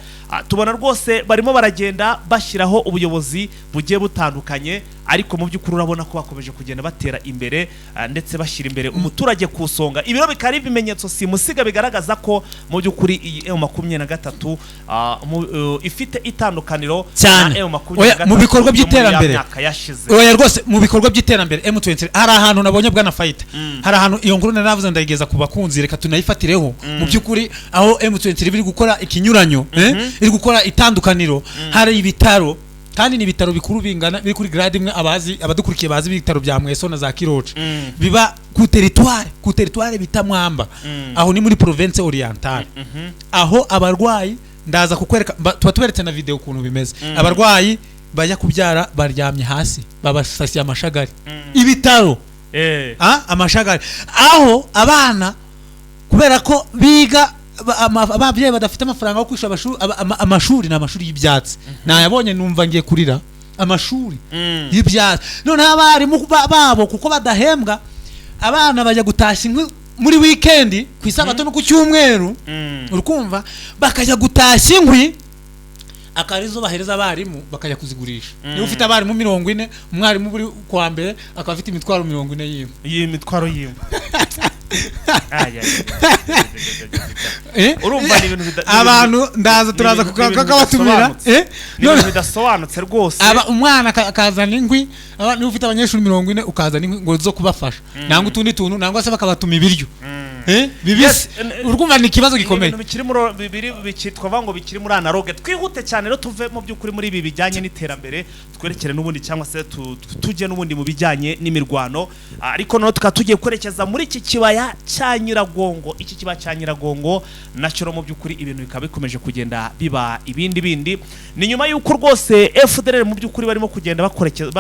tubona rwose barimo baragenda bashyiraho ubuyobozi bugiye butandukanye ariko mu by'ukuri urabona ko bakomeje kugenda batera imbere ndetse bashyira imbere umuturage kusonga ibiro bikari bimenyetso simusiga bigaragaza ko mu by'ukuri iyi M23 ifite itandukaniro na M23 mu bikorwa by'iterambere oya rwose mu bikorwa by'iterambere M23 hari ahantu nabonye bwana fight hari ahantu iyo nkuru navuze ndayigeza ku bakunzi reka tunayifatireho mu by'ukuri aho M23 biri gukora ikinyuranyo iri gukora itandukaniro hari ibitaro kandi ni ibitaro bikuru bingana biri kuri grade imwe abadukurikiye bazi ibitaro bya Mweso na za Kiroce biba ku territoire bita Mwamba aho ni muri province orientale aho abarwayi ndaza kukwereka tuberetse na video ukuntu bimeze abarwayi bajya kubyara baryamye hasi babasasiye amashagari ibitaro amashagari aho abana kubera ko biga ababyeyi badafite amafaranga yo kwishyura amashuri n'amashuri y'ibyatsi nayabonye numva ngiye kurira amashuri y'ibyatsi none abarimu babo kuko badahembwa abana bajya gutashya inkwi muri weekend ku isabato no ku cyumweru urukumva bakajya gutashya inkwi akarizo bahereza abarimu bakajya kuzigurisha niba ufite abarimu 40 umwarimu buri kwa mbere akaba afite imitwaro 40 iyi mitwaro yimwe urumva ni ibintu abantu ndaza turaza kukabatumira none bidasobanutse rwose umwana akazana inkwi niba ufite abanyeshuri 40 ukazana inkwi ngo zo kubafasha nangwa utundi tuntu nangwa se bakabatuma ibiryo bibisi urumva ni kibazo gikomeye bikiri muri bikitwa ngo bikiri muri analogue twihute cyane rero tuve mu by'ukuri muri ibi bijyanye n'iterambere twerekere n'ubundi cyangwa se tujye n'ubundi mu bijyanye n'imirwano ariko no tukatugiye kwerekeza muri iki kibaya cya Nyiragongo iki kibaya cya Nyiragongo nacyo mu by'ukuri ibintu bikaba bikomeje kugenda biba ibindi ni nyuma y'uko rwose FDLR mu by'ukuri barimo kugenda bakorekeza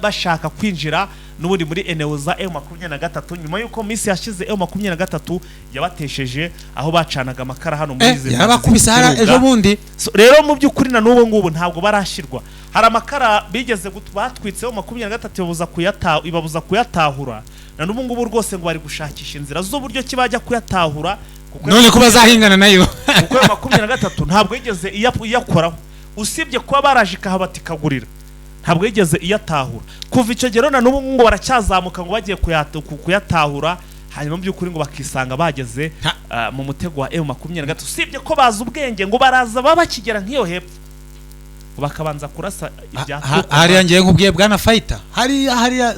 bashaka kwinjira n'ubundi muri eneo za M23 nyuma y'uko misi yashize M23 yabatesheje aho bacanaga amakara hano muri izi yabakubisara ejo bundi rero mu by'ukuri na n'ubu ngubu ntabwo barashirwa hari amakara bigeze batwitseho M23 ibabuza kuyatahura na n'ubu ngubu rwose ngo bari gushakisha inzira z'uburyo kibajya kuyatahura none ko bazahingana nayo kuko M23 ntabwo yigeze iyakoraho usibye kuba baraje kahabatikagurira ntabwo yigeze iyatahura kuva icyo gero na n'ubu ngo baracyazamuka ngo bagiye kuyatahura hanyuma by'ukuri ngo bakisanga bageze mu mutego wa M23 usibye ko baza ubwenge ngo baraza babakigera nk'iyo hepfo bakabanza kurasa ibyatuko hari yangiye nkubwiye bwana fighter hari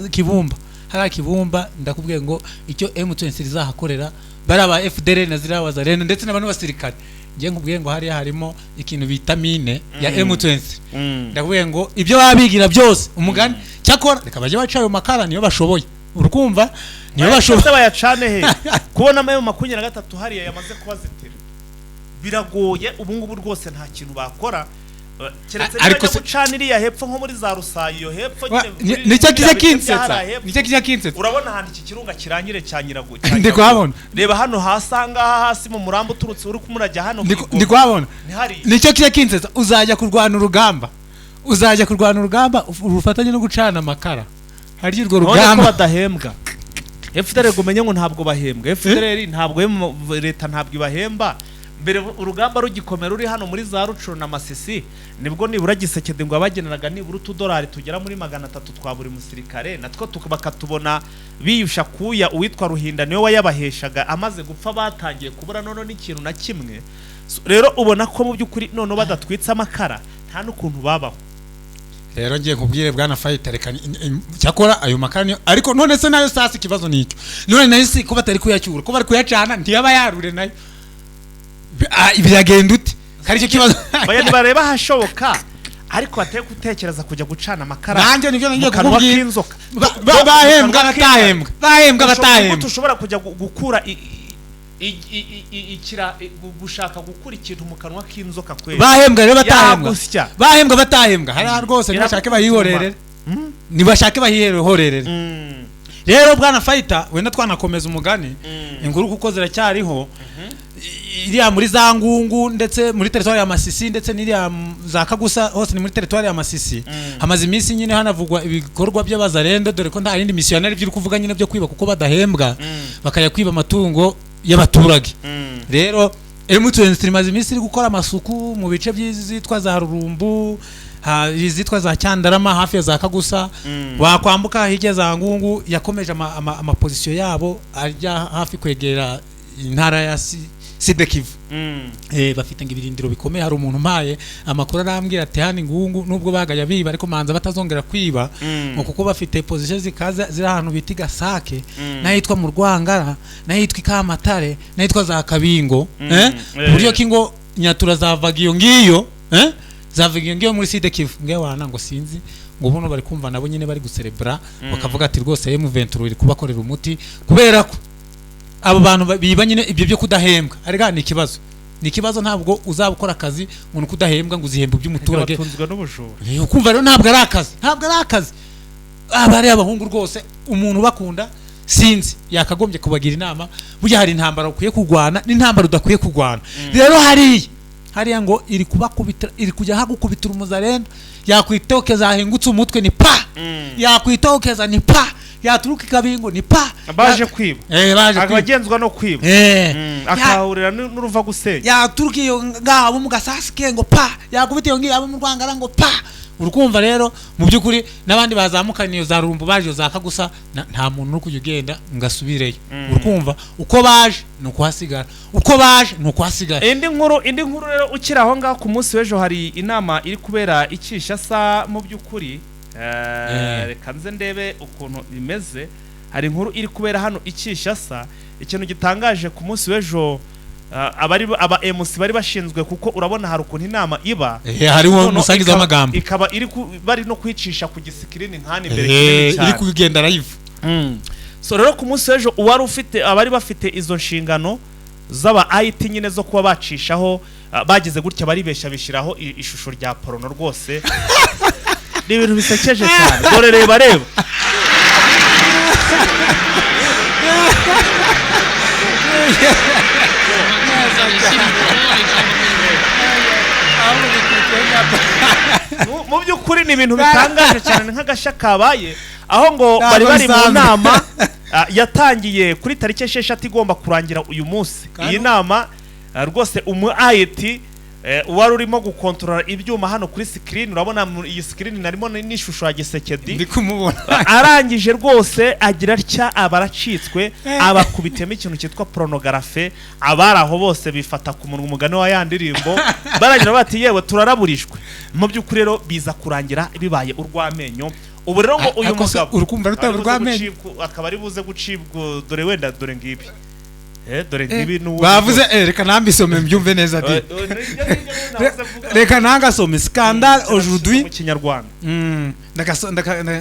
Kibumba hari Kibumba ndakubwiye ngo icyo M23 izahakorera bari aba FDL na zira wazareno ndetse n'abantu basirikare ngiye nkubwiye ngo hari harimo ikintu bita mine ya M23 ndakubwiye ngo ibyo babigira byose umugani cyakora reka baje bacayo makara niyo bashoboye urukumva niyo bashoboye bayacane he kubona mayo 23 hariya yamaze kubazitira biragoye ubu ngubu rwose nta kintu bakora keretse ariko gucaniriya hepfo nko muri za Rusayo hepfo nyine nicyo kiza kinsetsa urabona handi iki kirunga kirangire cya Nyirago ndi kuhabona reba hano hasanga hasi mu murambo turutse uri kumurajya hano ndi kuhabona nicyo kiza kinsetsa uzajya kurwana urugamba urufatanye no gucana amakara hari urwo rugamba badahembwa FDL gumenye ngo ntabwo bahembwa FDL ntabwo leta ntabwo ibahemba mbere urugamba rugikomera uri hano muri za Rucuro na Masisi nibwo nibura Gisekedi ngo abageneraga nibura $2 tugera muri 300 twa buri musirikare natwo bakatubona biyusha kuya uwitwa Ruhinda niwe wayabaheshaga amaze gupfa batangiye kubura none n'ikintu na kimwe rero ubona ko mu byukuri none badatwitsa amakara nta n'ukuntu babaho rero ngiye nkubwire bwana Fighter reka cyakora ayo makara ariko none se nayo sasi kibazo nicyo none nayo si ko batari kuyacyura ko bari kuyacana ntiyaba yarure nayo ibiragenda ute kari cyo kibazo bayani bareba hashoboka ariko bateye gutekereza kujya gucana amakara nanjye nibyo ngiye kukubwira bahembwa batahembwa tushobora kujya gukura gushaka gukura ikintu mu kanwa k'inzoka kweli bahembwa rero batahembwa hari rwose ntibashake bahihorerere nibashake bahihorerere rero bwana Fighter wenda twanakomeza umugani inkuru kuko ziracyariho iriya muri za Ngungu ndetse muri territoire ya Masisi ndetse n'iriya za Kagusa hose ni muri territoire ya Masisi hamaze iminsi nyine hanavugwa ibikorwa by'abazarendo dore ko nta yindi missionnaire by'uri kuvuga nyine byo kwiba kuko badahembwa bakaya kwiba amatungo y'abaturage rero M23 maze iminsi iri gukora amasuku mu bice by'izitwa za Rurumbu izitwa za Cyandarama hafi ya za Kagusa wakwambuka hirya za Ngungu yakomeje amaposition yabo ajya hafi kwegera intara ya Sidekivu bafite ngibirindiro bikomeye hari umuntu mpaye amakuru arambwira ati hani Ngungu nubwo bagaya biba ariko manza batazongera kwiba ngo kuko bafite position zikaza ziri ahantu biti Gasake nayitwa mu Rwangara nayitwa Kamatare nayitwa za Kabingo buryo kingo nyatura zavaga iyo ngiyo zavuga ngiyo muri Sidekivu ngewe wana ngo sinzi ngo buno bari kumva nabo nyine bari gucerebra bakavuga ati rwose M23 iri kubakorera umuti kubera ko abo bantu biba nyine ibyo byo kudahembwa arega ni ikibazo ntabwo uzabukora akazi umuntu kudahembwa ngo uzihembe by'umuturage batunzwe n'ubujura ukumva rero ntabwo ari akazi abari abahungu rwose umuntu bakunda sinzi yakagombye kubagira inama burya hari intambara ukwiye kugwana n'intambara udakwiye kugwana rero hariya ngo iri kubakubita iri kujya hagukubitira umuzarendo yakwitokeza ahingutse umutwe ni pa yakwitokeza ni pa yaturuka Kabingo ni pa baje kwiba akagenzwa no kwiba akahurira n'uruva gusenya yaturuka iyo ngabo mu Gasasike ngo pa yakubita iyo ngiyo mu Rwangara ngo pa urukumva rero mu byukuri nabandi bazamukaniyo za Rumbu baje za Kagusa nta muntu uri kujugenda ngasubireyo urukumva uko baje nuko hasigara indi nkuru rero ukiraho ngaho ku munsi w'ejo hari inama iri kubera Ikishasa mu byukuri reka nze ndebe ukuntu bimeze hari inkuru iri kubera hano Ikishasa ikintu gitangaje ku munsi w'ejo aba MC bari bashinzwe kuko urabona hari ukuntu inama iba hariho umusangiza w'amagambo ikaba iri bari no kwicisha ku gisikirini nkani imbere kinini cyane iri kugenda live so rero ku munsi w'ejo uwari ufite abari bafite izo nshingano z'aba IT nyine zo kuba bacishaho bageze gutya baribeshya bishiraho ishusho rya porono rwose ni ibintu bisekeje cyane dore reba mu by'ukuri ni ibintu bitangaje cyane nk'agashya kabaye aho ngo bari mu nama yatangiye kuri tariki 6 igomba kurangira uyu munsi iyi nama rwose IT uwari urimo gukontorora ibyuma hano kuri screen urabona iyi screen narimo n'ishusho ya Gisekedi ndi kumubona arangije rwose agira atya abaracitswe abakubitemo ikintu cyitwa pornography abaraho bose bifata ku munwa umugani wa yandirimbo baragira bati yewe turaraburishwe mu by'ukuri rero biza kurangira bibaye urwamenyo ubu rero ngo uyu mugabo urukumva rutaba urwamenyo akaba ari buze gucibwa dore ngibi dore ngibi bavuze reka nambisome mbyumve neza ati reka nangasome scandale aujourd'hui mu kinyarwanda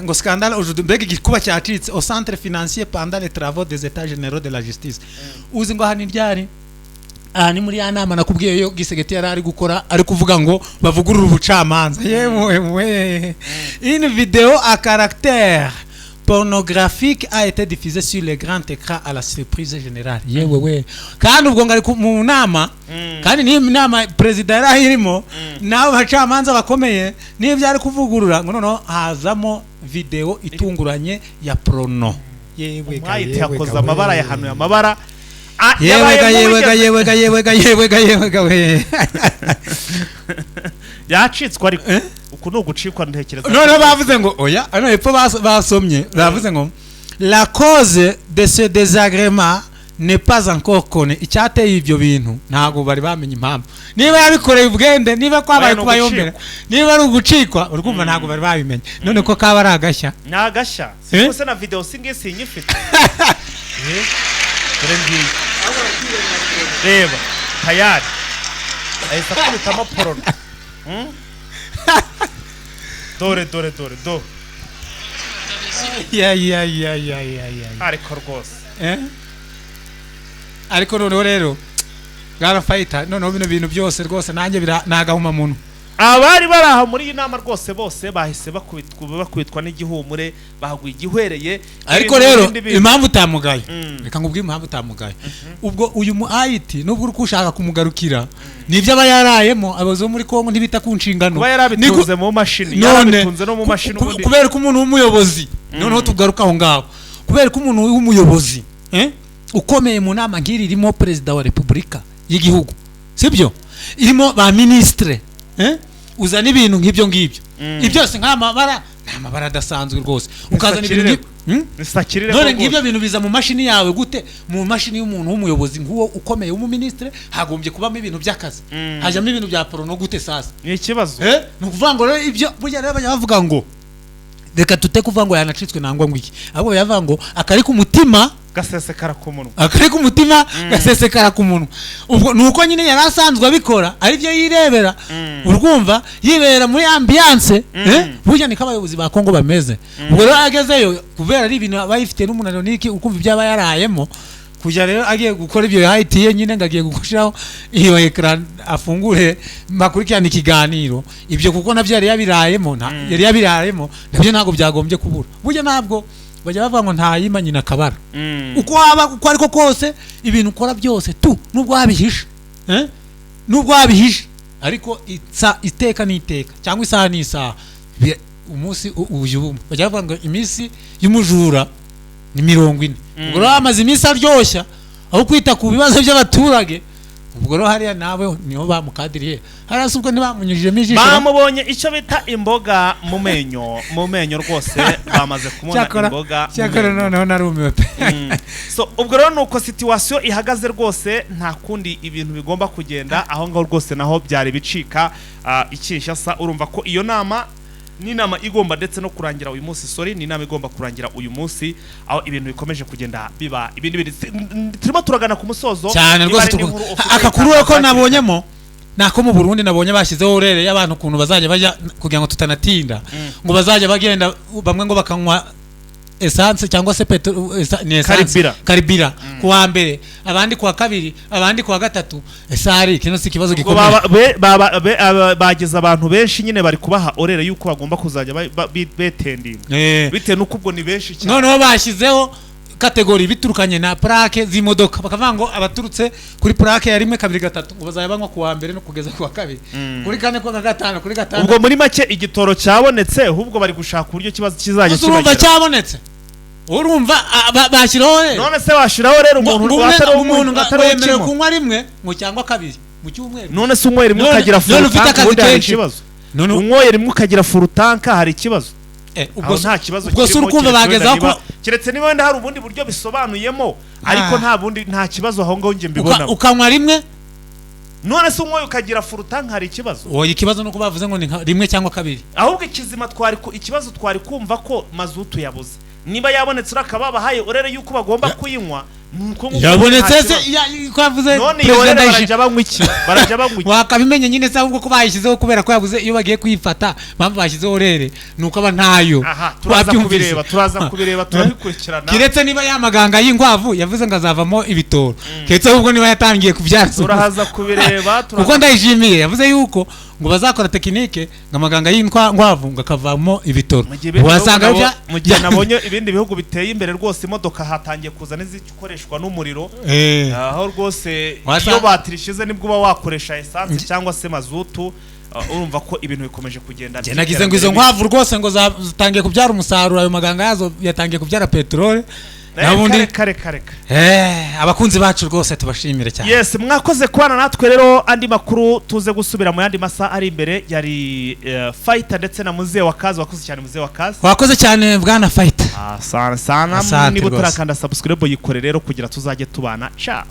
ngo scandale aujourd'hui mbega igikuba cyacitse au centre financier pendant les travaux des états généraux de la justice uzi ngo hani ryari ni muri ya nama nakubwiye yo Gisegeti yari ari gukora ari kuvuga ngo bavugurura ubucamanza yewe une vidéo à caractère pornographique a été diffusée sur les grands écrans à la surprise générale yewe kandi ubwo ngari mu nama kandi ni nama president yarahirimo naho bacamanza bakomeye n'ibyo ari kuvugurura ngo noneho hazamo video itunguranye ya porno yewe mwayite yakoze amabara yahanuye amabara yewe yacitswe ariko uku no gucikwa ntekereza none bavuze ngo oya ano hepfo basomye bavuze ngo la cause de ce désagrément n'est pas encore connue icyateye ibyo bintu ntago bari bamenye impamvu niba yabikoreye ubwende niba kwabaye kubayombera niba ari ugucikwa urumva ntago bari babimenye none ko kaba ari agashya nagashya siko na video singese nyifite reba tayari ahita kubitamo porno dore ariko rwose ariko noneho rero bwarafayita noneho bino bintu byose rwose nanjye nagahuma muntu abari baraha muri iyi nama rwose bose bahise bakubitwa n'igihumure bahaguye igihwereye ariko rero impamvu utamugaye reka ngubwire impamvu utamugaye ubwo uyu mu IT nubwo uri kushaka kumugarukira nivyo aba yarayemo abazo muri Kongo ntibita ku nshingano kuba yarabitunze mu mashini yarabitunze no mu mashini ubundi kubera ko umuntu w'umuyobozi noneho tugaruka aho ngaho kubera ko umuntu w'umuyobozi ukomeye mu nama ngiri irimo president wa Republika y'igihugu sibyo irimo ba ministre uzana ibintu nk'ibyo ngibyo ibyose nk'amabara n'amabara adasanzwe rwose ukazana ibintu none ngibyo bintu biza mu mashini yawe gute mu mashini y'umuntu w'umuyobozi nk'uwo ukomeye w'umuministre hagombye kubamo ibintu by'akazi hajamo ibintu bya porno gute sasa ni ikibazo ni ukuvuga ngo rero ibyo burya rero bavuga ngo reka tute kuvuga ngo yanacitswe nangwa ngwiki abo yavuga ngo akari ku mutima gasesekara ku munwa akari ku mutima gasesekara ku munwa ubwo nuko nyine yarasanzwe abikora ari byo yirebera urwumva yibera muri ambiance burya niko abayobozi ba Kongo bameze ubwo rero agezeyo kubera ari ibintu bayifite n'umunaniro niki ukumva ibyaba yarayemo kujya rero agiye gukora ibyo yahitiye nyine ngagiye gukoshiraho iyo ekran afungure makurikirana ikiganiro ibyo kuko navyo yari yabirayemo nabyo ntago byagombye kubura burya ntabwo bajya bavuga ngo nta yima nyina kabara uko waba uko ariko kose ibintu ukora byose nubwo wabihishe ariko iteka n'iteka cyangwa isaha n'isaha umunsi uyu bajya bavuga ngo iminsi y'umujura ni 40 ubwo rero amaze iminsi aryoshya aho kwita ku bibazo by'abaturage ubwo rero hariya nawe niho bamukadiriye harasi ubwo ntibamunyujijemo ijisho bamubonye icyo bita imboga mu menyo rwose bamaze kumubona imboga cyakora noneho narumiwe pe so ubwo rero nuko situation ihagaze rwose nta kundi ibintu bigomba kugenda aho ngaho rwose naho byari bicika Kinshasa urumva ko iyo nama ni nama igomba ndetse no kurangira uyu munsi ni nama igomba kurangira uyu munsi aho ibintu bikomeje kugenda biba ibindi turimo turagana ku musozo cyane rwose akakuru ko nabonyemo nako mu Burundi nabonye bashyizeho urere y'abantu kuntu bazajya bajya kugira ngo tutanatinda ngo bazajya bagenda bamwe ngo bakanywa essence cyangwa se karibira kuwa mbere abandi kuwa kabiri abandi kuwa gatatu esari kino si kibazo gikomeye bageza abantu benshi nyine bari kubaha orere yuko bagomba kuzajya betendinga bitewe nuko ubwo ni benshi cyane noneho bashyizeho kategori biturukanye na plaque z'imodoka bakavuga ngo abaturutse kuri plaque ya 1 2 3 ngo bazajya banywa kuwa mbere no kugeza kuwa kabiri kuri 4 kuwa 5 kuri 5 ubwo muri make igitoro cyabonetse ahubwo bari gushaka uburyo kibazo kizajya urumva cyabonetse urumva bashyiraho none se washiraho rero umuntu atari wemerewe kunywa rimwe ngo cyangwa kabiri mu cyumweru none se unyweye rimwe None- ukagira none full ufite tank akazi ubundi hari kenshi. ikibazo none unyweye rimwe ukagira full tank hari ikibazo ubwo aho nta kibazo ubwo si urukumva bagezaho ko keretse niba wenda hari ubundi buryo bisobanuyemo ariko nta kibazo aho ngaho nje mbibona ukanywa rimwe none se unwoye ukagira full tank hari ikibazo oya ikibazo nuko bavuze ngo ni rimwe cyangwa kabiri ahubwo ikibazo twari kumva ko mazutu yabuze niba yabonetse urakababahaye urere yuko bagomba kuyinywa yabonetse se ko yavuze none iyo barajya banywa iki wakabimenye nyine se ahubwo ko bayishyizeho kubera ko yabuze iyo bagiye kuyifata mpamvu bashyizeho rere nuko aba ntayo turaza kubireba turabikurikirana kiretse niba yamaganga y'inkwavu yavuze ngo azavamo ibitoro kiretse ahubwo niba yatangiye kubyara turahaza kubireba kuko ndayishimiye yavuze yuko ngo bazakora tekinike ngo amaganga y'inkwavu ngo akavamo ibitoro wasanga mu gihe nabonye ibindi bihugu biteye imbere rwose imodoka hatangiye kuza n'izikoreshwa n'umuriro aho rwose iyo batirishize nibwo uba wakoresha esanse cyangwa se mazutu urumva ko ibintu bikomeje kugenda nagize ngo izo nkwavu rwose ngo zatangiye kubyara umusaruro ayo maganga yazo yatangiye kubyara peteroli kare abakunzi bacu rwose tubashimire cyane yes mwakoze kubana natwe rero andi makuru tuze gusubira mu yandi masaha ari imbere yari Fighter ndetse na Muzee wa Kazi wakoze cyane Muzee wa Kazi wakoze cyane bwana Fighter sana niba utarakanda subscribe yikore rero kugira tuzajye tubana ciao